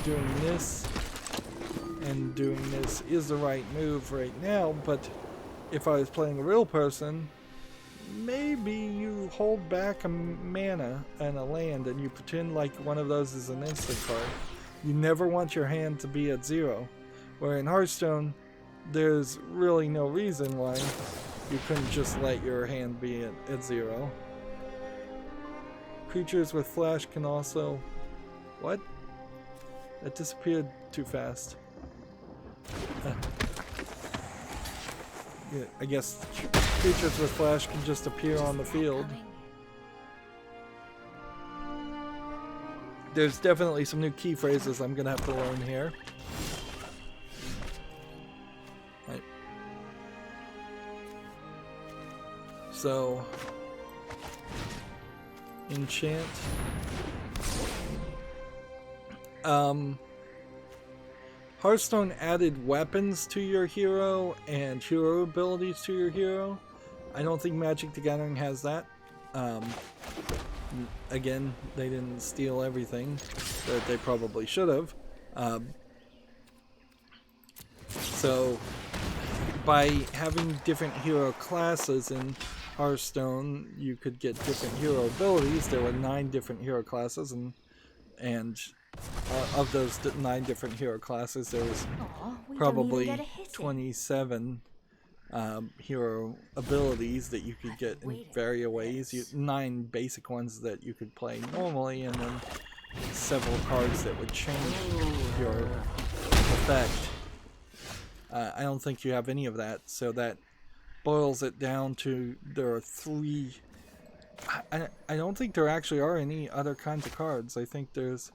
doing this and doing this is the right move right now, but if I was playing a real person, maybe you hold back a mana and a land and you pretend like one of those is an instant card. You never want your hand to be at 0. Where in Hearthstone, there's really no reason why you couldn't just let your hand be at 0. Creatures with flash can also... What? That disappeared too fast. Yeah, I guess creatures with flash can just appear on the field. There's definitely some new key phrases I'm gonna have to learn here. Right. So, enchant. Hearthstone added weapons to your hero and hero abilities to your hero. I don't think Magic the Gathering has that. Again, they didn't steal everything that they probably should have. So, by having different hero classes in Hearthstone, you could get different hero abilities. There were 9 different hero classes, and of those 9 different hero classes, there was probably 27 hero abilities that you could get in various ways. 9 basic ones that you could play normally, and then several cards that would change your effect. I don't think you have any of that, so that boils it down to there are 3. I don't think there actually are any other kinds of cards. I think there's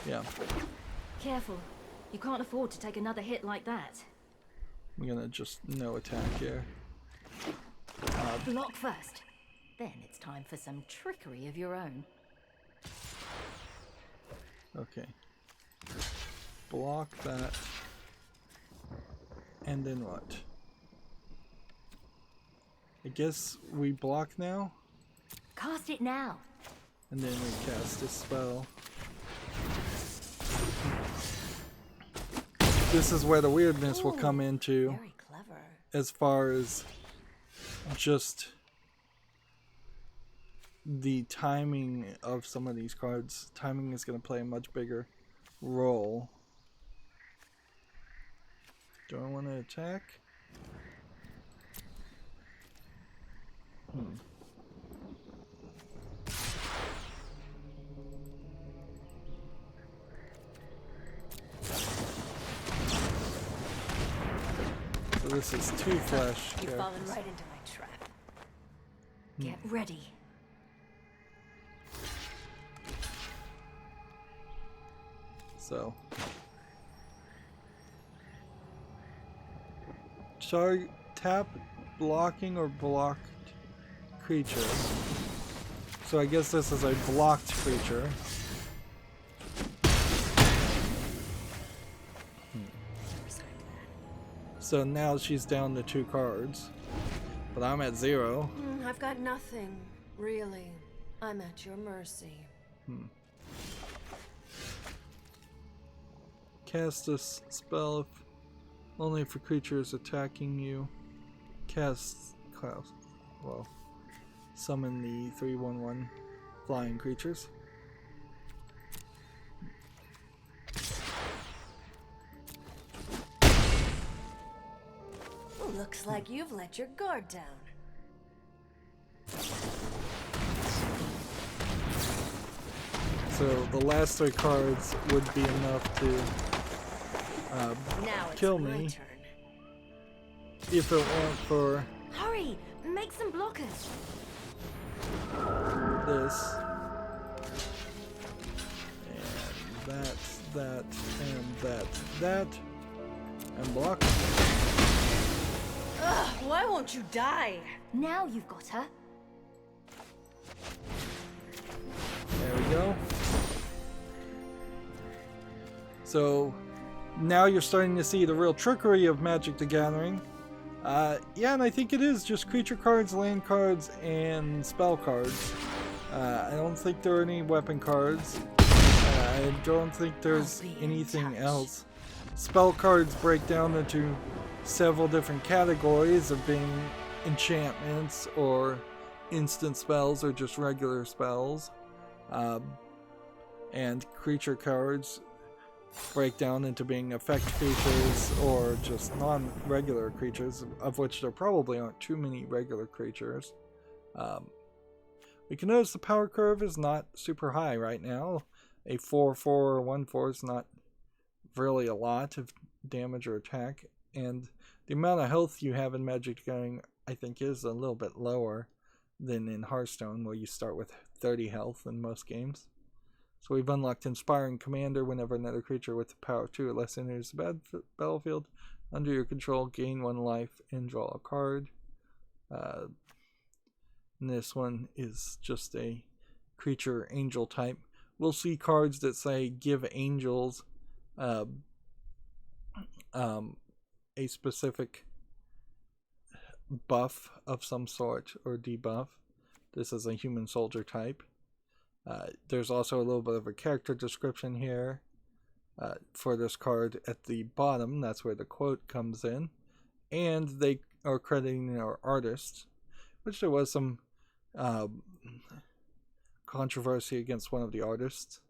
yeah. Careful. You can't afford to take another hit like that. I'm gonna just no attack here. Block first. Then it's time for some trickery of your own. Okay. Block that. And then what? I guess we block now? Cast it now. And then we cast a spell. This is where the weirdness will come into. Very clever. As far as just the timing of some of these cards. Timing is going to play a much bigger role. Do I want to attack? So this is 2 flash You've characters. fallen right into my trap. Get ready. So tap blocking or blocked creatures. So I guess this is a blocked creature. So now she's down to 2 cards. But I'm at 0. I've got nothing, really. I'm at your mercy. Cast this spell if only for creatures attacking you. Well, summon the 3/1/1 flying creatures. Looks like you've let your guard down. So the last 3 cards would be enough to Now it's kill my me turn. if it weren't for Hurry! Make some blockers! this. And that, and that. And block. Ugh, why won't you die? Now you've got her. There we go. So now you're starting to see the real trickery of Magic the Gathering. Yeah, and I think it is just creature cards, land cards, and spell cards. I don't think there are any weapon cards. I don't think there's anything else. Spell cards break down into several different categories of being enchantments or instant spells or just regular spells. And creature cards break down into being effect creatures or just non-regular creatures, of which there probably aren't too many regular creatures. We can notice the power curve is not super high right now. A 4/4 or 1/4 is not really a lot of damage or attack, and the amount of health you have in Magic the Gathering I think is a little bit lower than in Hearthstone, where you start with 30 health in most games. So we've unlocked Inspiring Commander. Whenever another creature with the power of 2 or less enters the battlefield under your control, gain 1 life and draw a card. And this one is just a creature angel type. We'll see cards that say give angels a specific buff of some sort or debuff. This is a human soldier type. There's also a little bit of a character description here for this card at the bottom. That's where the quote comes in. And they are crediting our artist, which there was some controversy against one of the artists,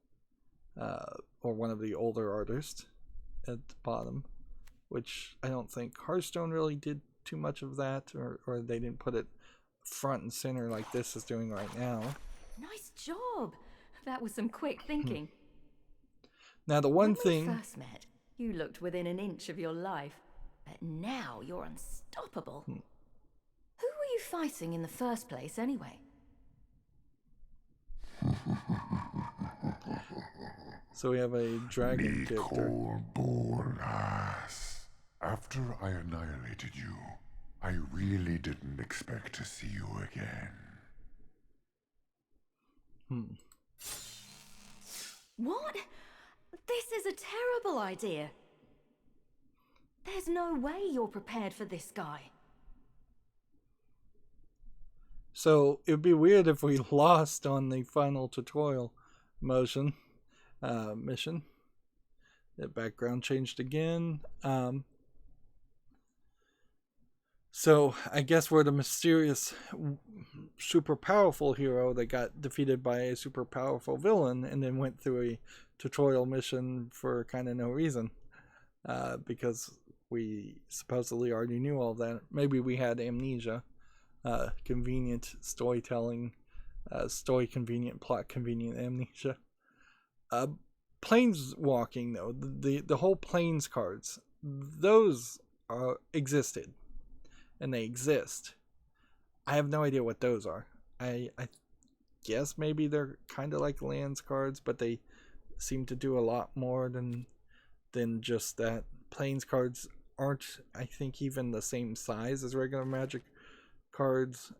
or one of the older artists at the bottom, which I don't think Hearthstone really did too much of that, or they didn't put it front and center like this is doing right now. Nice job! That was some quick thinking. Now the one When thing... we first met, you looked within an inch of your life, but now you're unstoppable. Who were you fighting in the first place, anyway? So we have a dragon Me character. cold-born ass. After I annihilated you, I really didn't expect to see you again. What? This is a terrible idea. There's no way you're prepared for this guy. So it would be weird if we lost on the final tutorial mission. The background changed again. So I guess we're the mysterious, super powerful hero that got defeated by a super powerful villain and then went through a tutorial mission for kind of no reason. Because we supposedly already knew all that. Maybe we had amnesia. Convenient storytelling, story convenient, plot convenient amnesia. Planes walking though, the whole planes cards, those existed, and they exist. I have no idea what those are. I guess maybe they're kind of like lands cards, but they seem to do a lot more than just that. Plains cards aren't, I think, even the same size as regular Magic cards.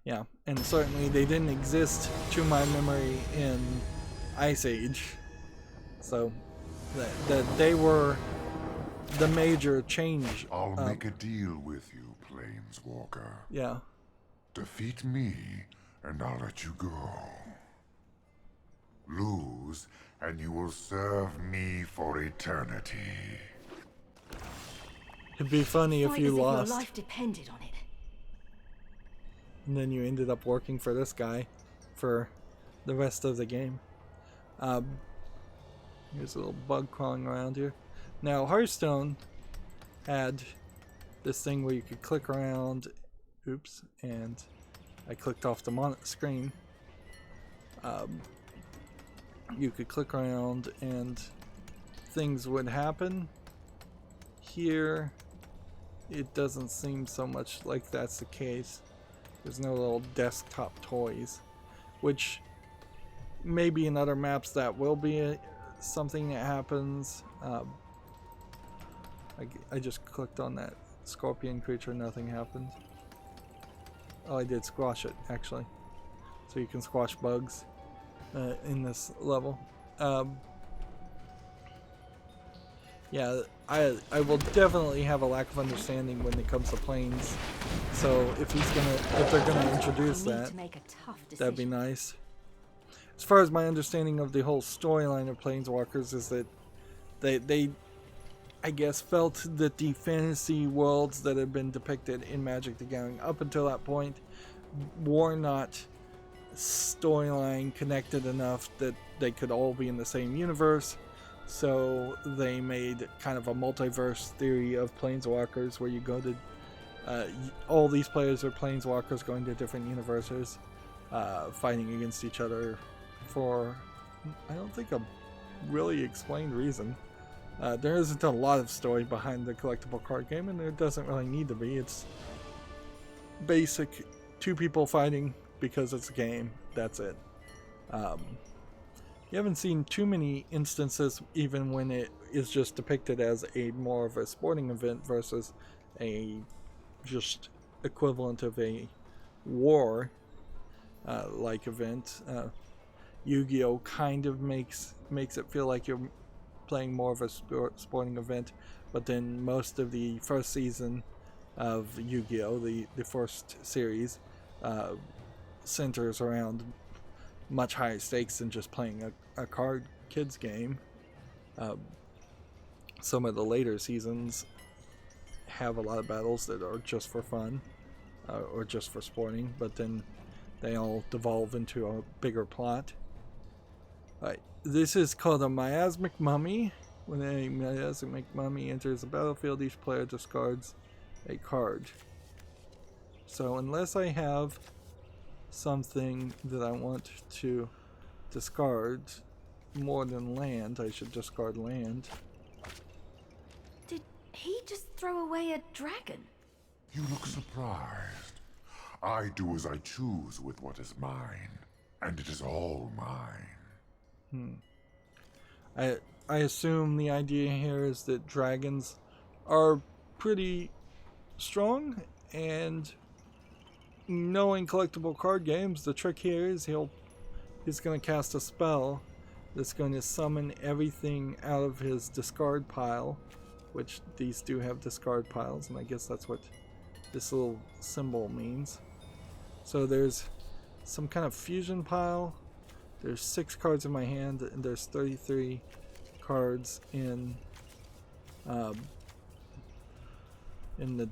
Yeah, and certainly they didn't exist to my memory in Ice Age. So that they were the major change. I'll make a deal with you, Planeswalker. Yeah. Defeat me, and I'll let you go. Lose, and you will serve me for eternity. It'd be funny if Fight you as lost. your life depended on it. And then you ended up working for this guy for the rest of the game. Here's a little bug crawling around here. Now, Hearthstone had this thing where you could click around. Oops, and I clicked off the screen. You could click around and things would happen. Here, it doesn't seem so much like that's the case. There's no little desktop toys, which maybe in other maps that will be something that happens. I just clicked on that scorpion creature, nothing happened. Oh, I did squash it, actually. So you can squash bugs in this level. Yeah, I will definitely have a lack of understanding when it comes to planes. So if they're gonna introduce that, that'd be nice. As far as my understanding of the whole storyline of Planeswalkers is that they I guess felt that the fantasy worlds that had been depicted in Magic the Gathering up until that point were not storyline connected enough that they could all be in the same universe. So they made kind of a multiverse theory of Planeswalkers where you go to all these players are Planeswalkers going to different universes, fighting against each other for, I don't think, a really explained reason. There isn't a lot of story behind the collectible card game, and there doesn't really need to be. It's basic, two people fighting because it's a game. That's it. You haven't seen too many instances, even when it is just depicted as a more of a sporting event versus a just equivalent of a war like event. Yu-Gi-Oh kind of makes it feel like you're playing more of a sporting event, but then most of the first season of Yu-Gi-Oh, the first series, centers around much higher stakes than just playing a card kids game. Some of the later seasons have a lot of battles that are just for fun or just for sporting, but then they all devolve into a bigger plot. Alright, this is called a miasmic mummy. When a miasmic mummy enters the battlefield, each player discards a card. So unless I have something that I want to discard more than land, I should discard land. Did he just throw away a dragon? You look surprised. I do as I choose with what is mine, and it is all mine. I assume the idea here is that dragons are pretty strong, and knowing collectible card games, the trick here is he's going to cast a spell that's going to summon everything out of his discard pile, which these do have discard piles, and I guess that's what this little symbol means. So there's some kind of fusion pile. There's 6 cards in my hand, and there's 33 cards in the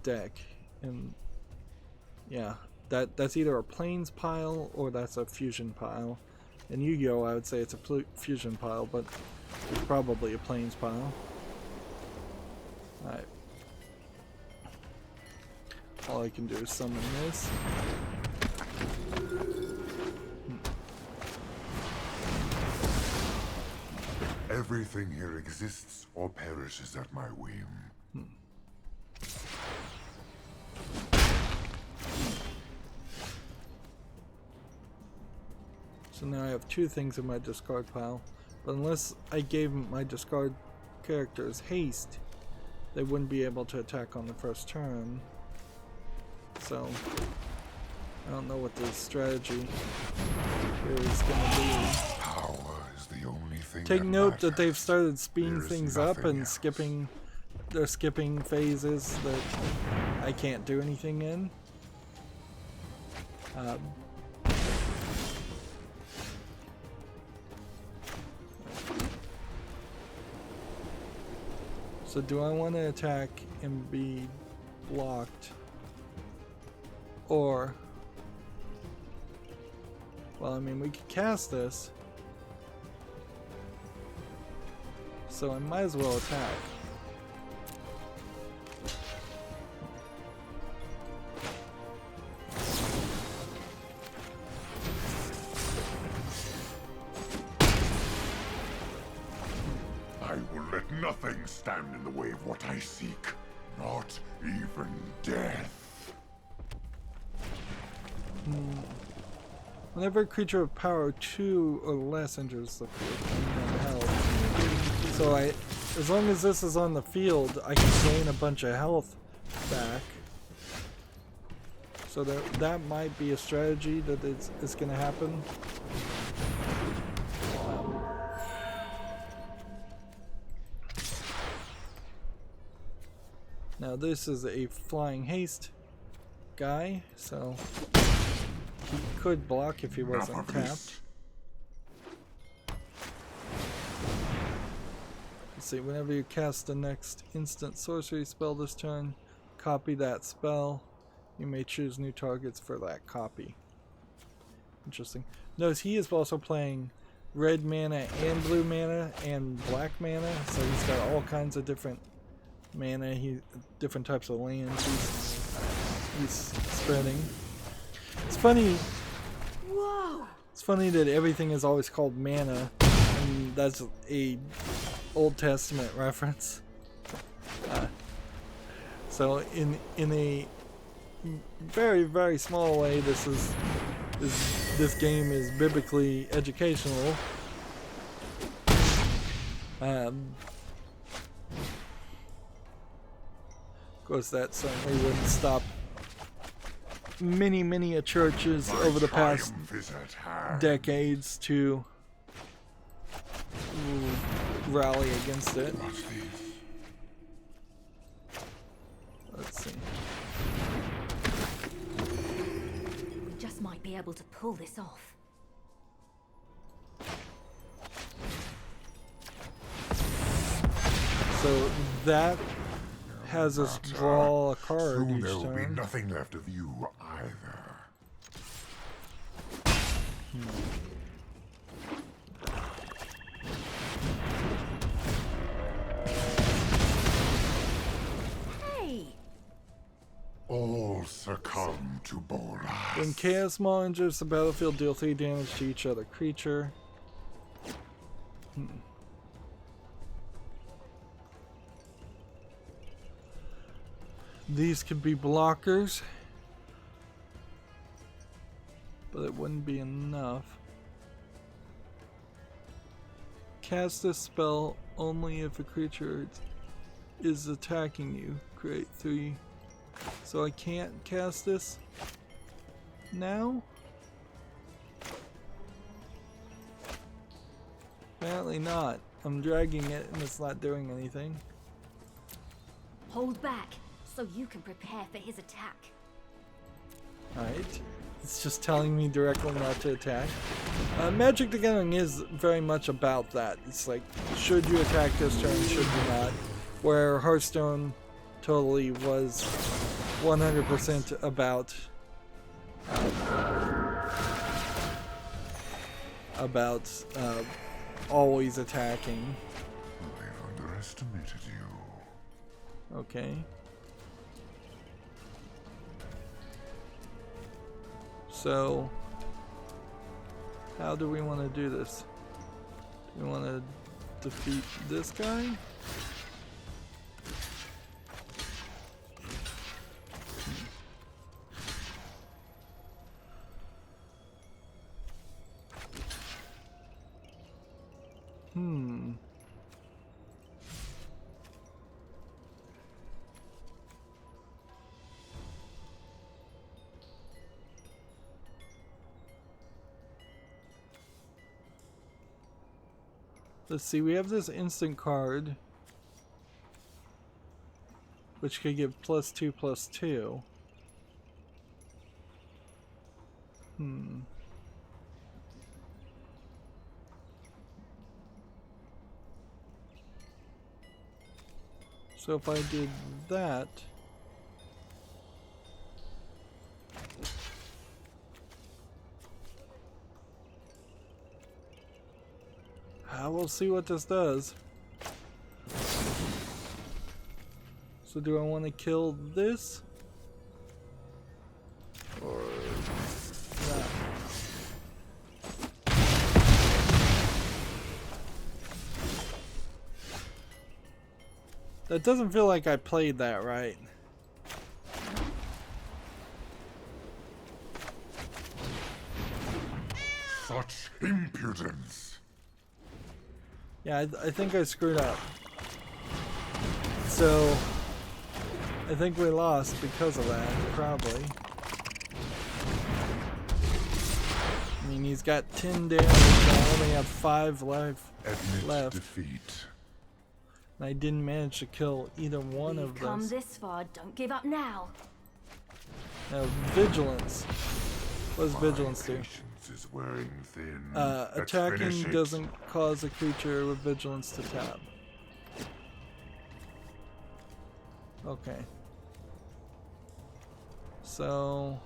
deck. And yeah, that's either a plains pile or that's a fusion pile. In Yu-Gi-Oh, I would say it's a fusion pile, but it's probably a plains pile. Alright. All I can do is summon this. Everything here exists or perishes at my whim. So now I have 2 things in my discard pile. But unless I gave my discard characters haste, they wouldn't be able to attack on the first turn. So I don't know what the strategy here is going to be. Power is the only thing. Take that note that matters. they've started speeding There's things up nothing and else. they're skipping phases that I can't do anything in. So do I want to attack and be blocked? Or, well, I mean, we could cast this. So I might as well attack. I will let nothing stand in the way of what I seek. Not even death. Whenever a creature of power 2 or less enters the field, gain 1 health. So as long as this is on the field, I can gain a bunch of health back. So that might be a strategy that is going to happen. Now this is a flying haste guy, so he could block if he wasn't tapped. Let's see, whenever you cast the next instant sorcery spell this turn, copy that spell. You may choose new targets for that copy. Interesting. Notice he is also playing red mana and blue mana and black mana, so he's got all kinds of different mana, different types of lands he's spreading. It's funny. Whoa! It's funny that everything is always called mana, and that's a Old Testament reference. So in a very, very small way, this game is biblically educational. Of course, that certainly wouldn't stop many churches over the past Triumph is at hand. decades to rally against it. What's this? Let's see. We just might be able to pull this off. So that has us draw a card Soon each there will be turn. nothing left of you either. Hey! All succumb to Bolas. When Chaos Maw enters the battlefield, deal 3 damage to each other creature. These could be blockers, but it wouldn't be enough. Cast this spell only if a creature is attacking you. Create 3. So I can't cast this now? Apparently not. I'm dragging it and it's not doing anything. Hold back, so you can prepare for his attack. Alright. It's just telling me directly not to attack. Magic the Gathering is very much about that. It's like, should you attack this turn, should you not? Where Hearthstone totally was 100% about always attacking. I've underestimated you. Okay. So, how do we want to do this? Do we want to defeat this guy? Let's see, we have this instant card, which could give +2/+2. So if I did that, we'll see what this does. So do I want to kill this? Or that? That doesn't feel like I played that right. Such impudence! Yeah, I think I screwed up. So, I think we lost because of that, probably. I mean, he's got 10 damage, I only have 5 life Admit left. defeat. And I didn't manage to kill either one We've of come those. this far, don't give up now. Now, vigilance. What does My vigilance do? patience is wearing thin. Let's finish Attacking it. doesn't cause a creature with vigilance to tap. Okay. So...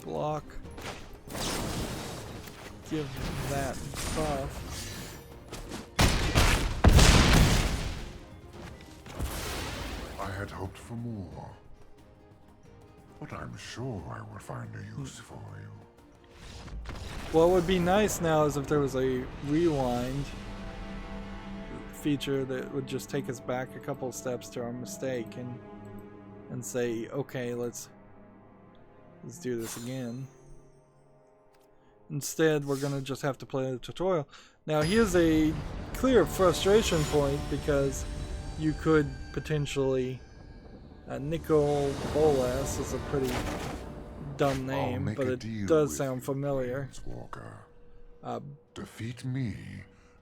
block. Give that buff. I had hoped for more. But I'm sure I will find a use for you. What would be nice now is if there was a rewind feature that would just take us back a couple steps to our mistake and say, okay, let's do this again. Instead, we're gonna just have to play the tutorial. Now, here's a clear frustration point because you could potentially Nicol Bolas is a pretty dumb name, but it does sound familiar. Walker. Defeat me,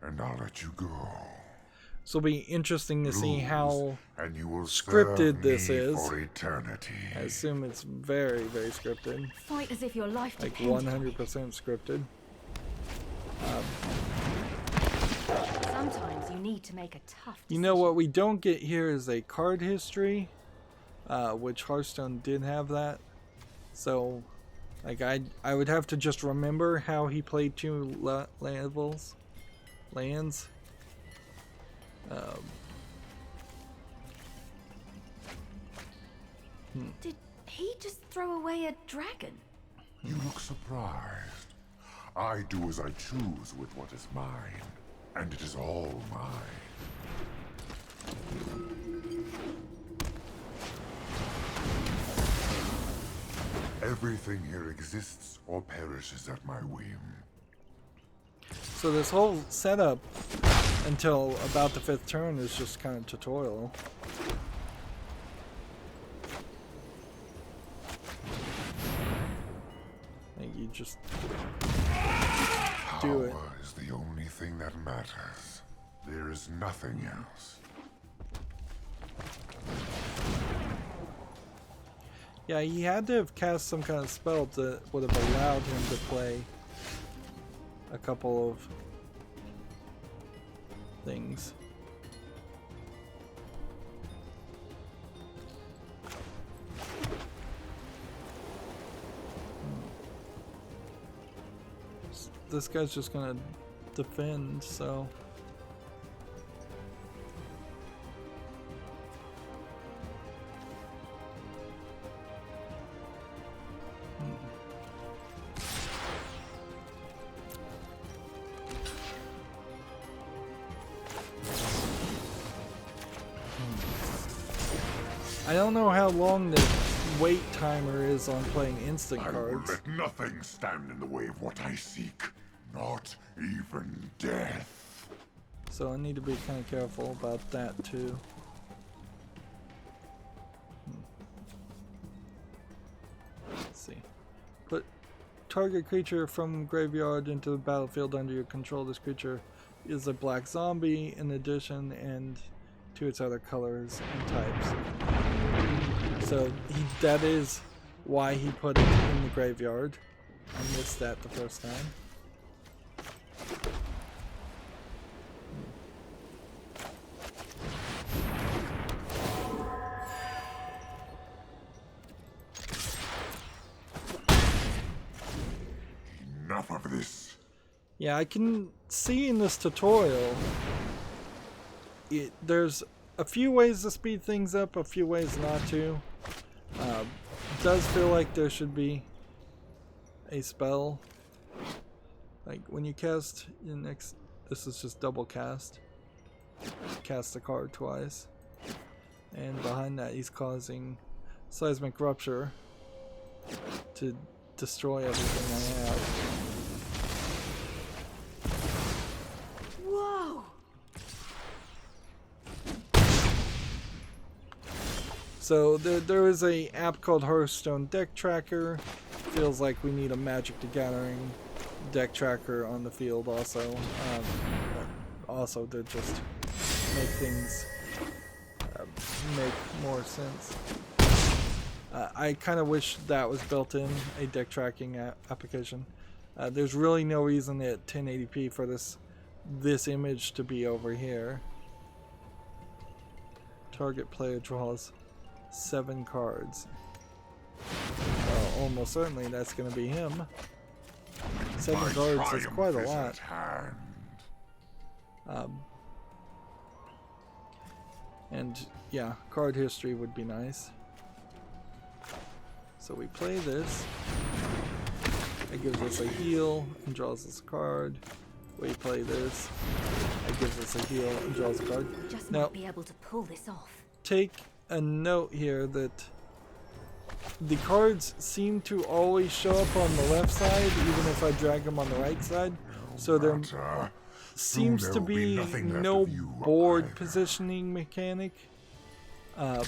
and I'll let you go. So it'll be interesting to see how and you will scripted serve this me is. for eternity. I assume it's very, very scripted. Fight as if your life Like depended. 100% scripted. Sometimes you need to make a tough decision. You know what we don't get here is a card history, which Hearthstone did have that. So, like I would have to just remember how he played 2 lands. Did he just throw away a dragon? You look surprised. I do as I choose with what is mine, and it is all mine. Everything here exists or perishes at my whim. So this whole setup until about the 5th turn is just kind of tutorial. Like you just do it. Power is the only thing that matters. There is nothing else. Yeah, he had to have cast some kind of spell that would have allowed him to play a couple of things. This guy's just gonna defend, so... I don't know how long wait timer is on playing instant I will cards. let nothing stand in the way of what I seek. Not even death. So I need to be kind of careful about that too. Let's see. Put target creature from graveyard into the battlefield under your control. This creature is a black zombie in addition and to its other colors and types. So that is why he put it in the graveyard. I missed that the first time. Enough of this. Yeah, I can see in this tutorial, there's a few ways to speed things up, a few ways not to. Does feel like there should be a spell. Like when you cast your next, this is just double cast. Cast the card twice. And behind that he's causing seismic rupture to destroy everything I have. Whoa! So there is a app called Hearthstone Deck Tracker. Feels like we need a Magic the Gathering deck tracker on the field also. Also to just make things make more sense. I kind of wish that was built in, a deck tracking application. There's really no reason at 1080p for this image to be over here. Target player draws 7 cards. Well, almost certainly that's going to be him. 7 cards is quite a lot. And yeah, card history would be nice. So we play this. It gives us a heal and draws us a card. We play this. It gives us a heal and draws a card. Just Now, might be able to pull this off. take a note here that the cards seem to always show up on the left side, even if I drag them on the right side. So there seems to be no board positioning mechanic at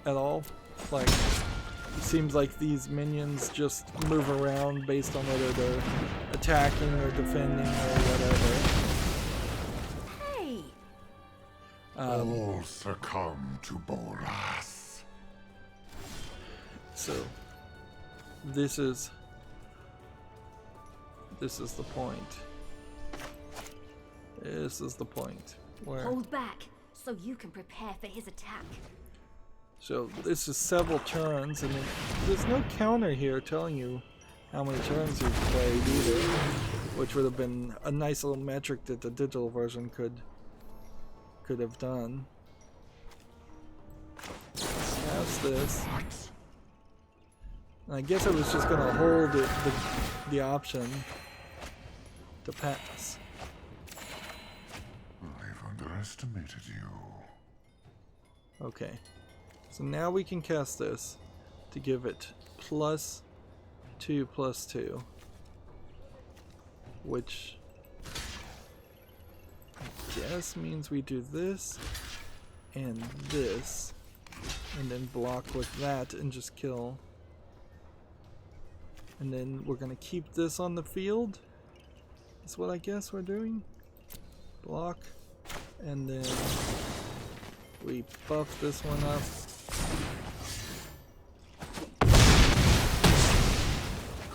all. Like, it seems like these minions just move around based on whether they're attacking or defending or whatever. Hey! All succumb to Bolas. So this is the point. This is the point where Hold back, so you can prepare for his attack. so this is several turns, and there's no counter here telling you how many turns you've played either, which would have been a nice little metric that the digital version could have done. Pass this. And I guess I was just gonna hold the option to pass. I've underestimated you. Okay. So now we can cast this to give it +2/+2, which I guess means we do this and this, and then block with that and just kill. And then we're gonna keep this on the field. That's what I guess we're doing. Block, and then we buff this one up.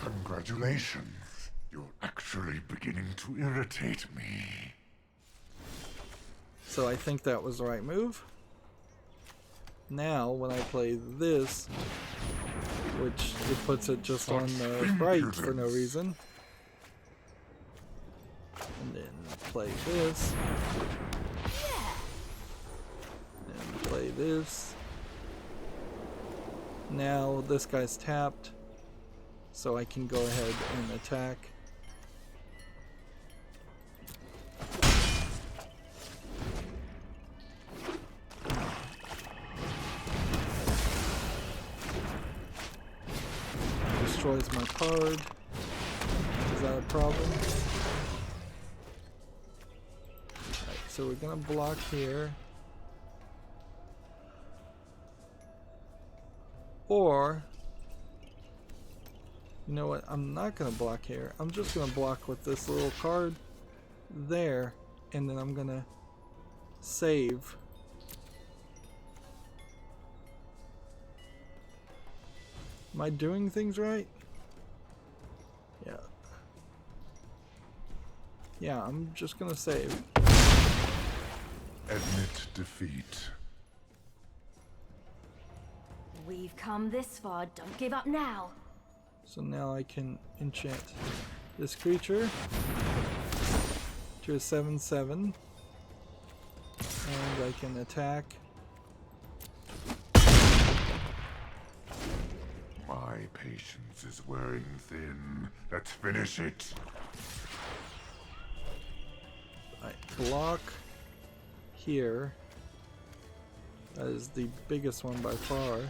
Congratulations. You're actually beginning to irritate me. So I think that was the right move. Now, when I play this, which it puts it just on the right for no reason, and then play this, and play this. Now this guy's tapped, so I can go ahead and attack. destroys my card. Is that a problem? Alright, so we're gonna block here. Or, you know what, I'm not gonna block here. I'm just gonna block with this little card there, and then I'm gonna save. Am I doing things right? Yeah. Yeah, I'm just gonna save. Admit defeat. We've come this far, don't give up now. So now I can enchant this creature to a 7/7. And I can attack. My patience is wearing thin. Let's finish it. I block here. That is the biggest one by far.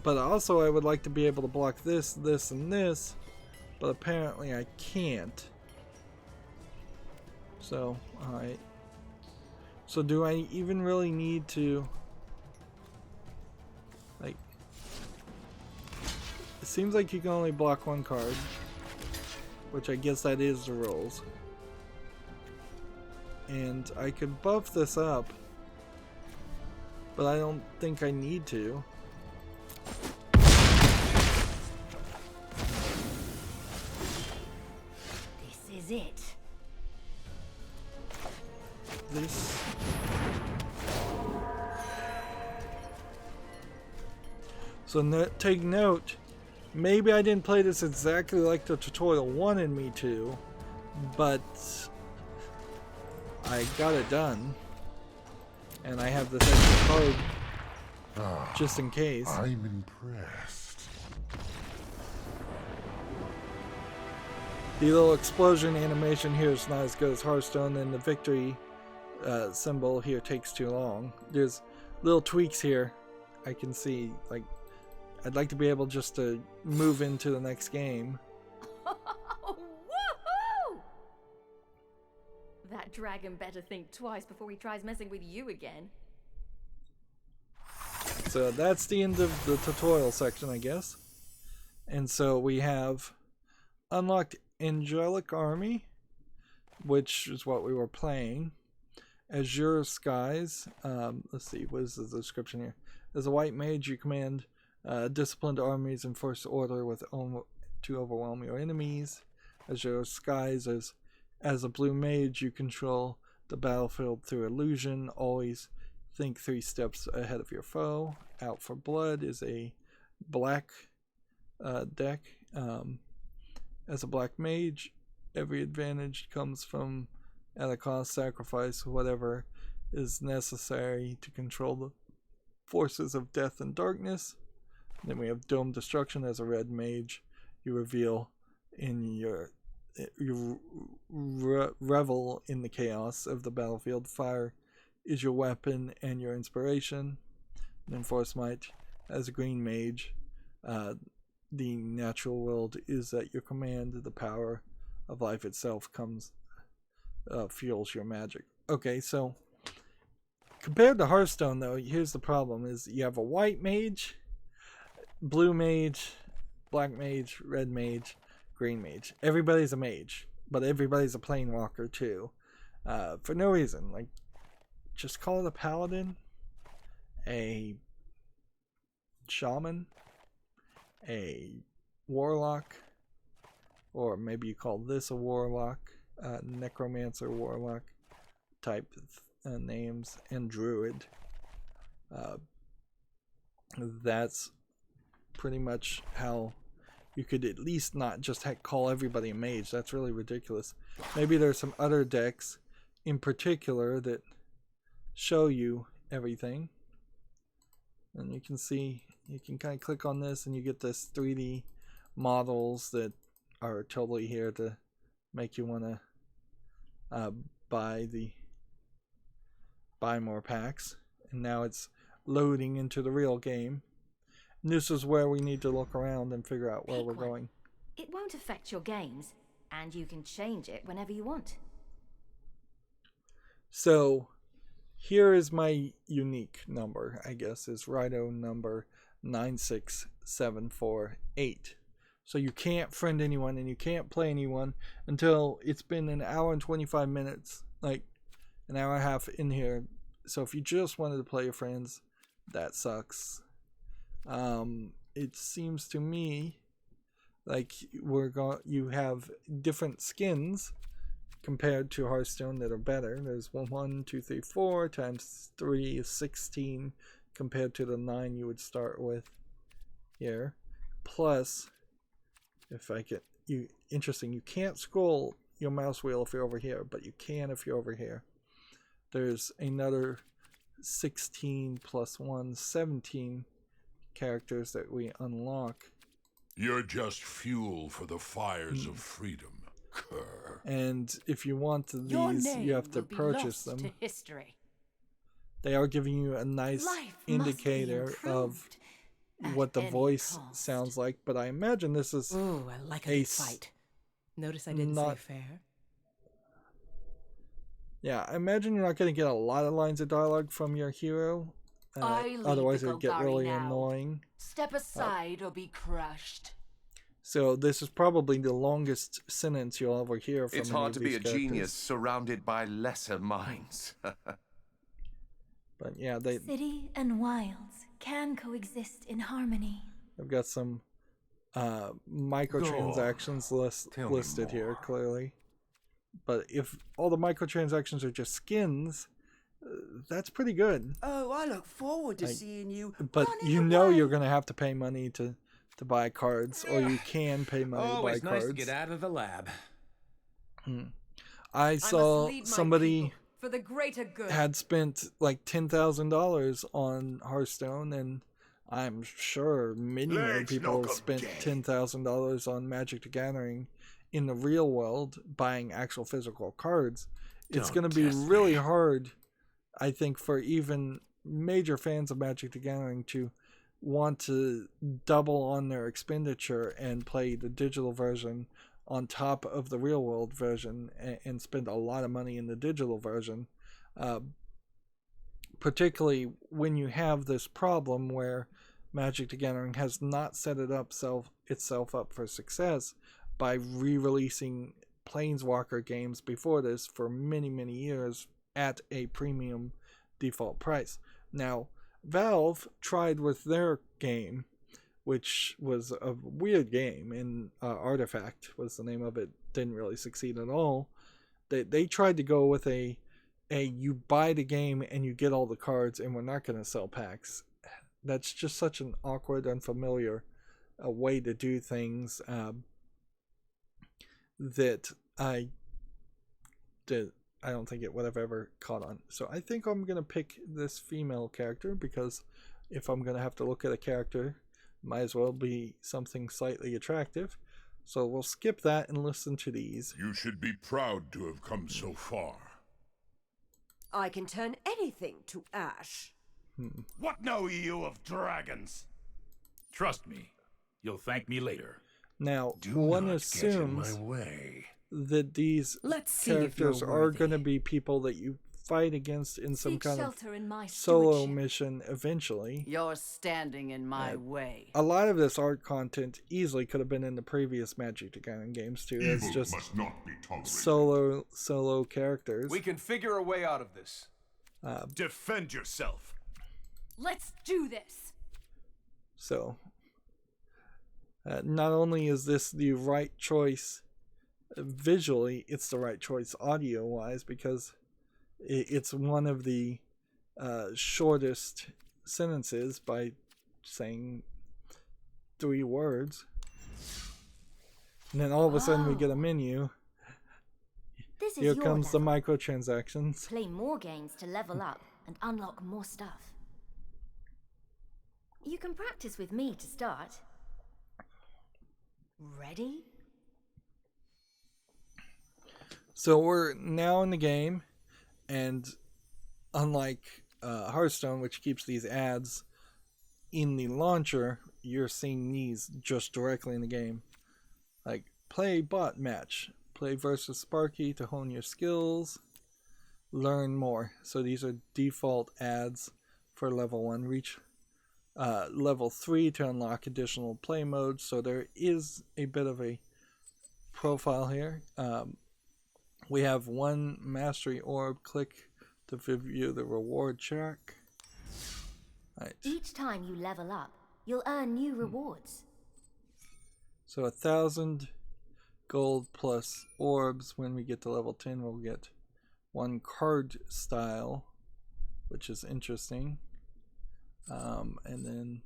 But also I would like to be able to block this, this, and this. But apparently I can't. So, alright. So do I even really need to... Like... It seems like you can only block one card. Which I guess that is the rules. And I could buff this up. But I don't think I need to. This is it. This. So take note, maybe I didn't play this exactly like the tutorial wanted me to, but I got it done. And I have this extra card just in case. I'm impressed. The little explosion animation here is not as good as Hearthstone, and the victory symbol here takes too long. There's little tweaks here I can see. Like, I'd like to be able just to move into the next game. Woohoo! That dragon better think twice before he tries messing with you again. So that's the end of the tutorial section, I guess. And so we have unlocked Angelic Army, which is what we were playing. Azure Skies. Let's see, what is the description here? As a white mage, you command disciplined armies in first order to overwhelm your enemies. Azure Skies, as a blue mage, you control the battlefield through illusion. Always think 3 steps ahead of your foe. Out for Blood is a black deck. As a black mage, every advantage comes from, at a cost, sacrifice whatever is necessary to control the forces of death and darkness. Then we have Dome Destruction. As a red mage, you revel in the chaos of the battlefield. Fire is your weapon and your inspiration. And then Force Might, as a green mage, the natural world is at your command. The power of life itself fuels your magic. Okay, so compared to Hearthstone, though, here's the problem: is you have a white mage, blue mage, black mage, red mage, green mage. Everybody's a mage, but everybody's a planewalker too, for no reason. Like, just call it a paladin, a shaman, a warlock, or maybe you call this a warlock, necromancer, warlock type names, and druid. That's pretty much how you could at least not just call everybody a mage. That's really ridiculous. Maybe there's some other decks in particular that show you everything, and you can see, you can kind of click on this and you get this 3D models that are totally here to make you want to buy more packs. And now it's loading into the real game, this is where we need to look around and figure out where Pick we're one. going. It won't affect your games, and you can change it whenever you want. So here is my unique number, I guess, is Rydo number 96748. So you can't friend anyone and you can't play anyone until it's been an hour and 25 minutes, like an hour and a half in here. So if you just wanted to play your friends, that sucks. It seems to me like you have different skins compared to Hearthstone that are better. There's 1, 2, 3, 4 times 3 is 16 compared to the 9 you would start with here. Plus, if I get you interesting, you can't scroll your mouse wheel if you're over here, but you can if you're over here. There's another 16 plus 1, 17 characters that we unlock. You're just fuel for the fires of freedom, cur. And if you want Your these, name you have to will be purchase lost them. to history. They are giving you a nice Life must be indicator of improved at what the any voice cost. sounds like, but I imagine this is Ooh, I like a a good fight. Notice I didn't not- say fair. yeah, I imagine you're not going to get a lot of lines of dialogue from your hero. I lead Otherwise, the it would get Golgari really now. annoying. Step aside or be crushed. So this is probably the longest sentence you'll ever hear from It's any hard of to be these a characters. genius surrounded by lesser minds. But yeah, they've City and wilds can coexist in harmony. got some microtransactions Tell me listed here, more. clearly. But if all the microtransactions are just skins, that's pretty good. Oh, I look forward to Like, seeing you. But running you know away. you're going to have to pay money to buy cards, or you can pay money to buy Always nice cards. to get out of the lab. I saw lead my somebody people for the greater good. had spent like $10,000 on Hearthstone, and I'm sure many more Let's people knock have 'em spent dead. $10,000 on Magic the Gathering in the real world buying actual physical cards. It's Don't going to be test really me. hard, I think, for even major fans of Magic the Gathering to want to double on their expenditure and play the digital version on top of the real world version and spend a lot of money in the digital version, particularly when you have this problem where Magic the Gathering has not set itself up for success by re-releasing Planeswalker games before this for many, many years at a premium default price. Now, Valve tried with their game, which was a weird game, and Artifact was the name of it, didn't really succeed at all. They tried to go with a you buy the game and you get all the cards and we're not going to sell packs. That's just such an awkward, unfamiliar way to do things that I don't think it would have ever caught on. So I think I'm going to pick this female character, because if I'm going to have to look at a character, might as well be something slightly attractive. So we'll skip that and listen to these. You should be proud to have come so far. I can turn anything to ash. What know you of dragons? Trust me, you'll thank me later. Now, Do one not get in my assumes way. that these Let's see if you're characters are going to worthy. be people that you fight against in some Seek kind of shelter in my solo stewardship. mission eventually. You're standing in my way. A lot of this art content easily could have been in the previous Magic the Gathering games too. It's Evil just must not be tolerated. solo characters. We can figure a way out of this. Defend yourself. Let's do this. So, not only is this the right choice visually, it's the right choice audio-wise, because it's one of the shortest sentences by saying 3 words. And then all of a sudden we get a menu. This is Here your comes the level. microtransactions. Play more games to level up and unlock more stuff. You can practice with me to start. Ready? So we're now in the game, and unlike Hearthstone, which keeps these ads in the launcher, you're seeing these just directly in the game. Like, play bot match, play versus Sparky to hone your skills, learn more. So these are default ads for level 1. Reach level 3 to unlock additional play modes. So there is a bit of a profile here. We have 1 mastery orb. Click to view the reward check. Right. Each time you level up, you'll earn new rewards. So 1,000 gold plus orbs. When we get to level 10, we'll get 1 card style, which is interesting. And then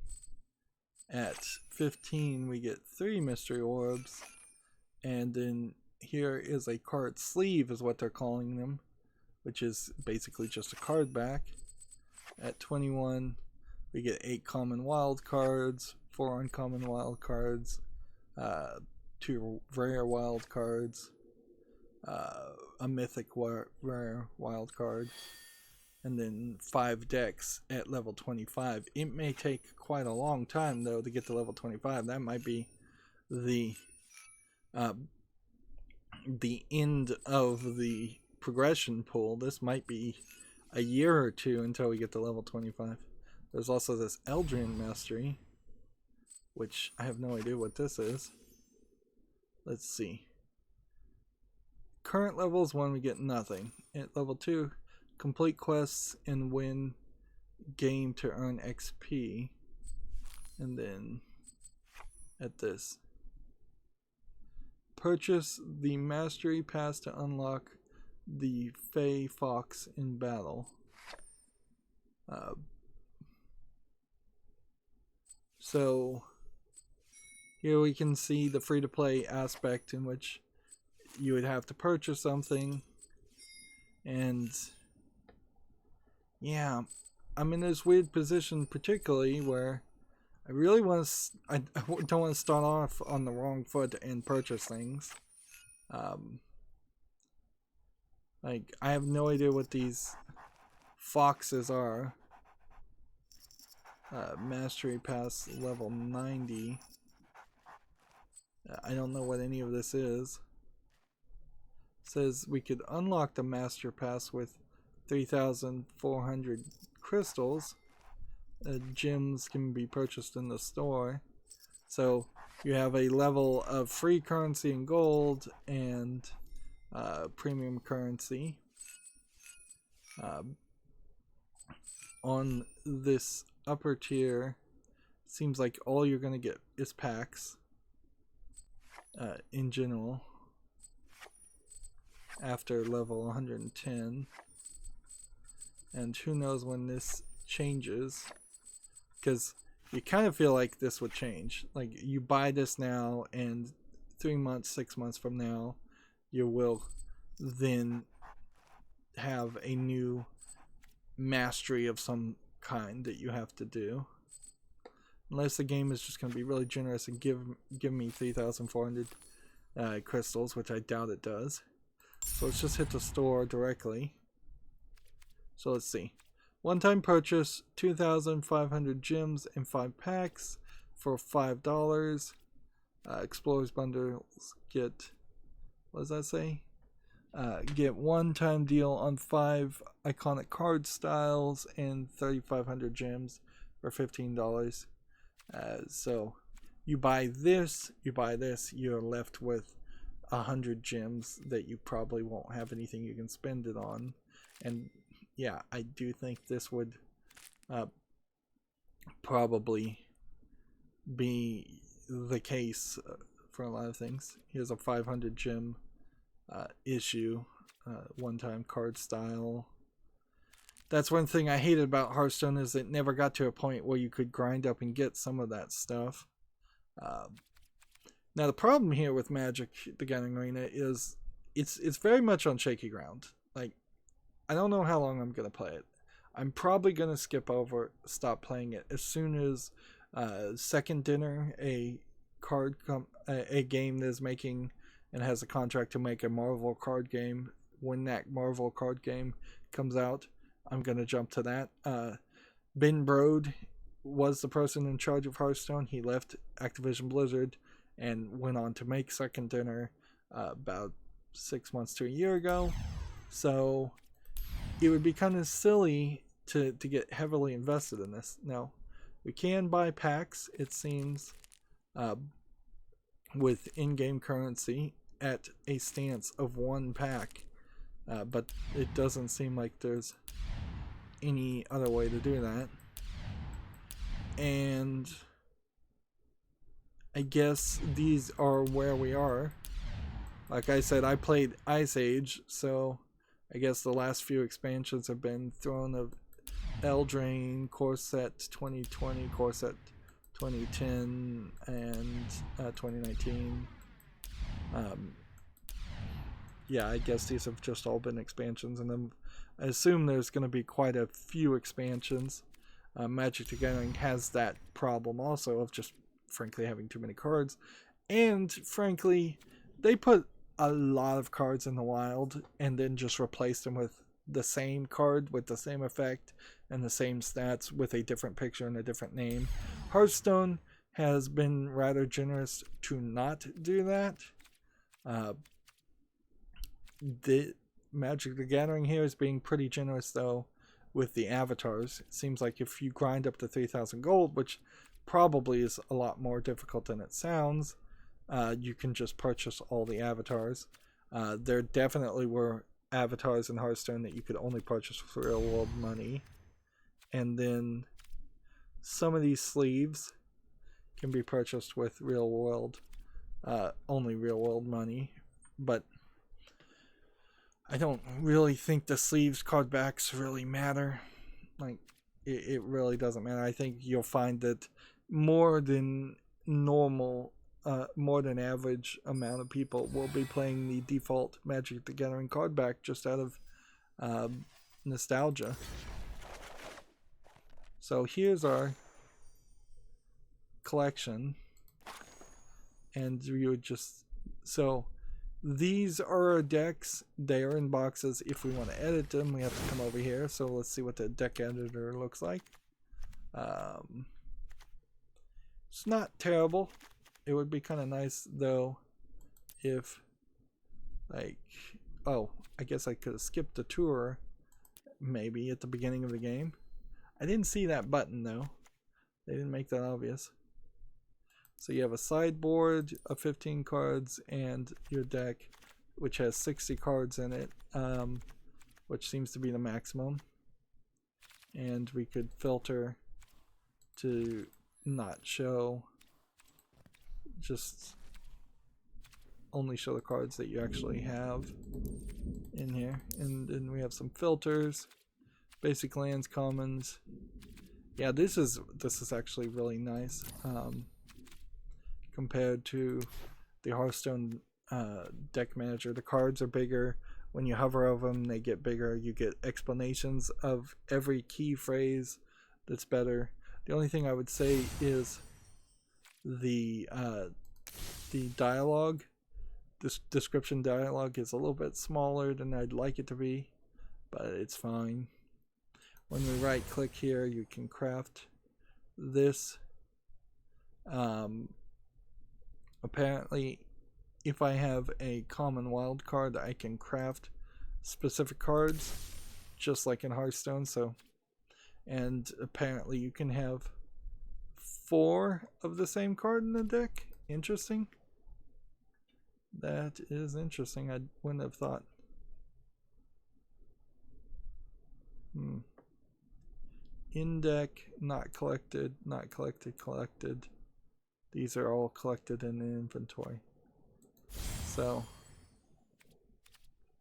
at 15, we get 3 mystery orbs. And then here is a card sleeve, is what they're calling them, which is basically just a card back. At 21, we get 8 common wild cards, 4 uncommon wild cards, 2 rare wild cards, a mythic rare wild card, and then 5 decks at level 25. It may take quite a long time though to get to level 25. That might be the end of the progression pool. This might be a year or 2 until we get to level 25. There's also this Eldrin Mastery, which I have no idea what this is. Let's see. Current levels 1, we get nothing. At level 2, complete quests and win game to earn XP. And then at this, purchase the Mastery Pass to unlock the Fey Fox in battle. So here we can see the free-to-play aspect in which you would have to purchase something. And yeah, I'm in this weird position particularly where I really want to, I don't want to start off on the wrong foot and purchase things. Like, I have no idea what these foxes are. Mastery Pass level 90. I don't know what any of this is. It says we could unlock the Master Pass with 3,400 crystals. Gems can be purchased in the store. So you have a level of free currency and gold and premium currency. On this upper tier, seems like all you're going to get is packs in general after level 110. And who knows when this changes, because you kind of feel like this would change. Like, you buy this now and 3 months, 6 months from now, you will then have a new mastery of some kind that you have to do. Unless the game is just going to be really generous and give me 3,400 crystals, which I doubt it does. So let's just hit the store directly. So let's see. One-time purchase, 2,500 gems and 5 packs for $5. Explorers bundles get, what does that say? Get one-time deal on 5 iconic card styles and 3,500 gems for $15. So you buy this, you're left with 100 gems that you probably won't have anything you can spend it on. And yeah, I do think this would probably be the case for a lot of things. Here's a 500 gem issue, one-time card style. That's one thing I hated about Hearthstone, is it never got to a point where you could grind up and get some of that stuff. Now the problem here with Magic the Gathering Arena is it's very much on shaky ground. Like, I don't know how long I'm gonna play it. I'm probably gonna stop playing it as soon as Second Dinner, a game that is making and has a contract to make a Marvel card game. When that Marvel card game comes out, I'm gonna jump to that. Ben Brode was the person in charge of Hearthstone. He left Activision Blizzard and went on to make Second Dinner about 6 months to a year ago. So it would be kind of silly to get heavily invested in this. Now, we can buy packs, it seems, with in-game currency at a stance of 1 pack. But it doesn't seem like there's any other way to do that. And I guess these are where we are. Like I said, I played Ice Age, so I guess the last few expansions have been Throne of Eldraine, Core Set 2020, Core Set 2010, and 2019. Yeah, I guess these have just all been expansions, and then I assume there's going to be quite a few expansions. Magic the Gathering has that problem also of just frankly having too many cards, and frankly they put a lot of cards in the wild and then just replaced them with the same card with the same effect and the same stats with a different picture and a different name. Hearthstone has been rather generous to not do that. The Magic the Gathering here is being pretty generous though with the avatars. It seems like if you grind up to 3,000 gold, which probably is a lot more difficult than it sounds, you can just purchase all the avatars. There definitely were avatars in Hearthstone that you could only purchase with real world money. And then some of these sleeves can be purchased with real world, only real world money. But I don't really think the sleeves card backs really matter. Like, it really doesn't matter. I think you'll find that more than normal, more than average amount of people will be playing the default Magic the Gathering card back just out of nostalgia. So here's our collection, and you would just, so these are our decks. They are in boxes. If we want to edit them, we have to come over here. So let's see what the deck editor looks like. It's not terrible. It would be kind of nice though if, like, oh, I guess I could have skipped the tour maybe at the beginning of the game. I didn't see that button though. They didn't make that obvious. So you have a sideboard of 15 cards and your deck, which has 60 cards in it, which seems to be the maximum. And we could filter to not show, just only show the cards that you actually have in here. And then we have some filters, basic lands, commons. Yeah, this is actually really nice. Compared to the Hearthstone deck manager. The cards are bigger. When you hover over them, they get bigger. You get explanations of every key phrase that's better. The only thing I would say is the dialogue, this description dialogue is a little bit smaller than I'd like it to be, but it's fine. When we right click here, you can craft this. Apparently, if I have a common wild card, I can craft specific cards, just like in Hearthstone. So, and apparently you can have 4 of the same card in the deck. Interesting. That is interesting. I wouldn't have thought. In deck, not collected, not collected, collected. These are all collected in the inventory. So,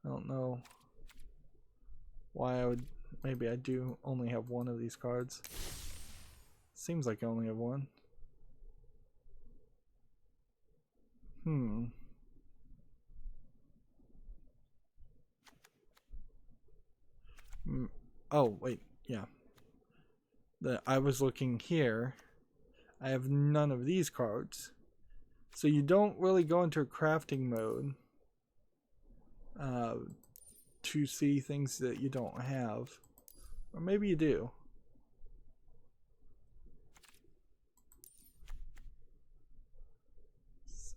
I don't know why I would, maybe I do only have 1 of these cards. Seems like I only have 1. Oh, wait, yeah. I was looking here. I have none of these cards. So you don't really go into a crafting mode to see things that you don't have. Or maybe you do.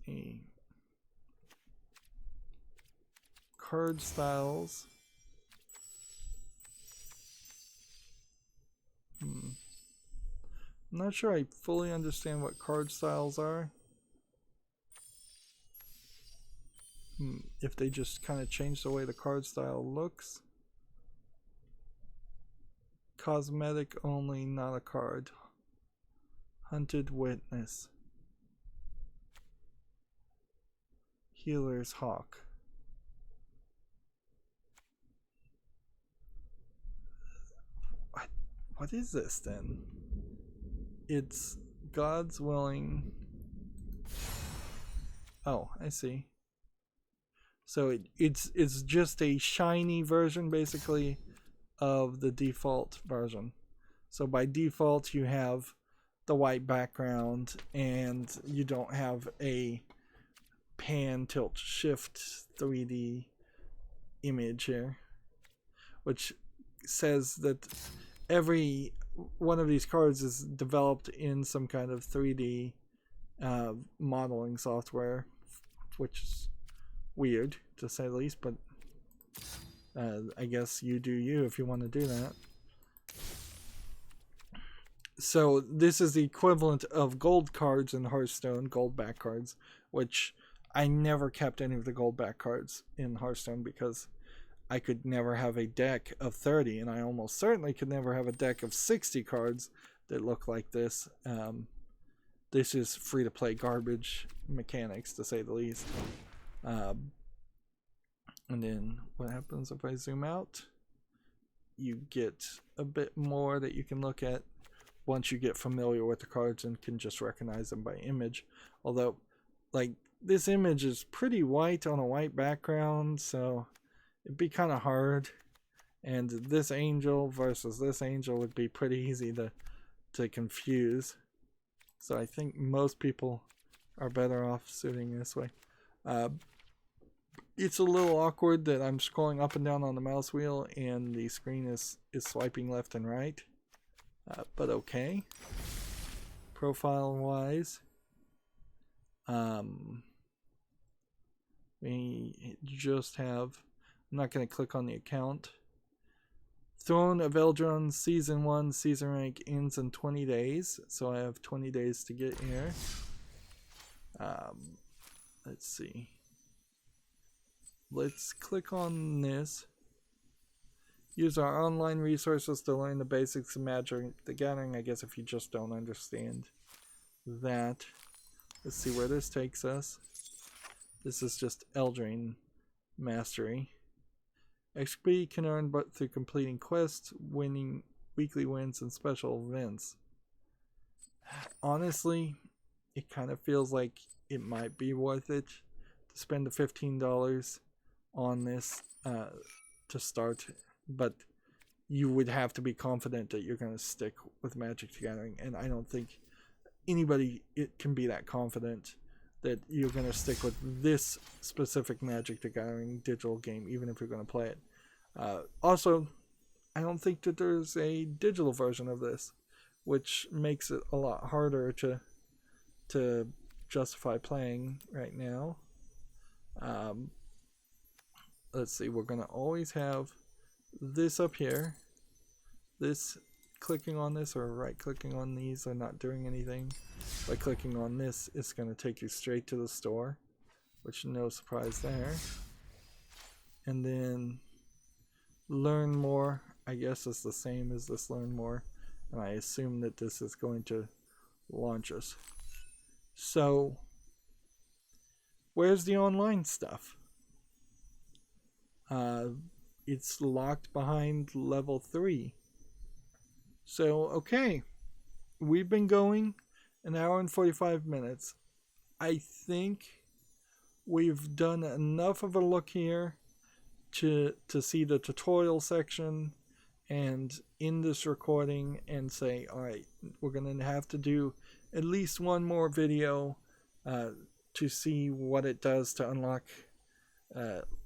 a card styles. I'm not sure I fully understand what card styles are. If they just kind of change the way the card style looks. Cosmetic only, not a card. Hunted Witness. Healer's Hawk. What is this then? It's God's Willing. Oh, I see. So it's just a shiny version basically of the default version. So by default you have the white background and you don't have a pan, tilt, shift 3D image here, which says that every one of these cards is developed in some kind of 3D modeling software, which is weird to say the least, but I guess you do you if you want to do that. So this is the equivalent of gold cards in Hearthstone, gold back cards, which I never kept any of the gold back cards in Hearthstone because I could never have a deck of 30, and I almost certainly could never have a deck of 60 cards that look like this. This is free-to-play garbage mechanics, to say the least. And then what happens if I zoom out? You get a bit more that you can look at once you get familiar with the cards and can just recognize them by image. Although, like, this image is pretty white on a white background, so it'd be kind of hard. And this angel versus this angel would be pretty easy to confuse. So I think most people are better off suiting this way. It's a little awkward that I'm scrolling up and down on the mouse wheel and the screen is swiping left and right. But okay. Profile wise, we just have, I'm not going to click on the account. Throne of Eldron Season 1 season rank ends in 20 days. So I have 20 days to get here. Let's see. Let's click on this. Use our online resources to learn the basics of Magic the Gathering. I guess if you just don't understand that. Let's see where this takes us. This is just Eldraine Mastery. XP can earn but through completing quests, winning weekly wins, and special events. Honestly, it kind of feels like it might be worth it to spend the $15 on this to start, but you would have to be confident that you're going to stick with Magic the Gathering, and I don't think anybody can be that confident that you're going to stick with this specific Magic the Gathering digital game, even if you're going to play it. Also, I don't think that there's a digital version of this, which makes it a lot harder to justify playing right now. Let's see, we're going to always have this up here. This, clicking on this or right clicking on these are not doing anything. By clicking on this, it's going to take you straight to the store, which no surprise there. And then learn more, I guess, is the same as this learn more, and I assume that this is going to launch us. So where's the online stuff? It's locked behind level 3. So, okay. We've been going an hour and 45 minutes. I think we've done enough of a look here to see the tutorial section and end this recording and say, alright, we're going to have to do at least one more video to see what it does to unlock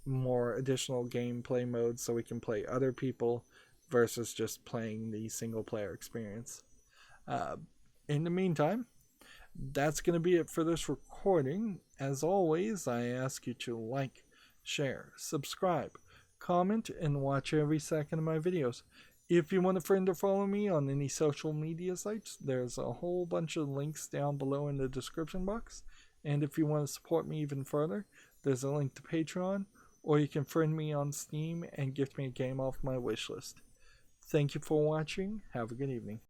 more additional gameplay modes so we can play other people versus just playing the single player experience. In the meantime, That's going to be it for this recording. As always, I ask you to like, share, subscribe, comment, and watch every second of my videos. If you want a friend to follow me on any social media sites, there's a whole bunch of links down below in the description box. And if you want to support me even further, there's a link to Patreon, or you can friend me on Steam and gift me a game off my wishlist. Thank you for watching. Have a good evening.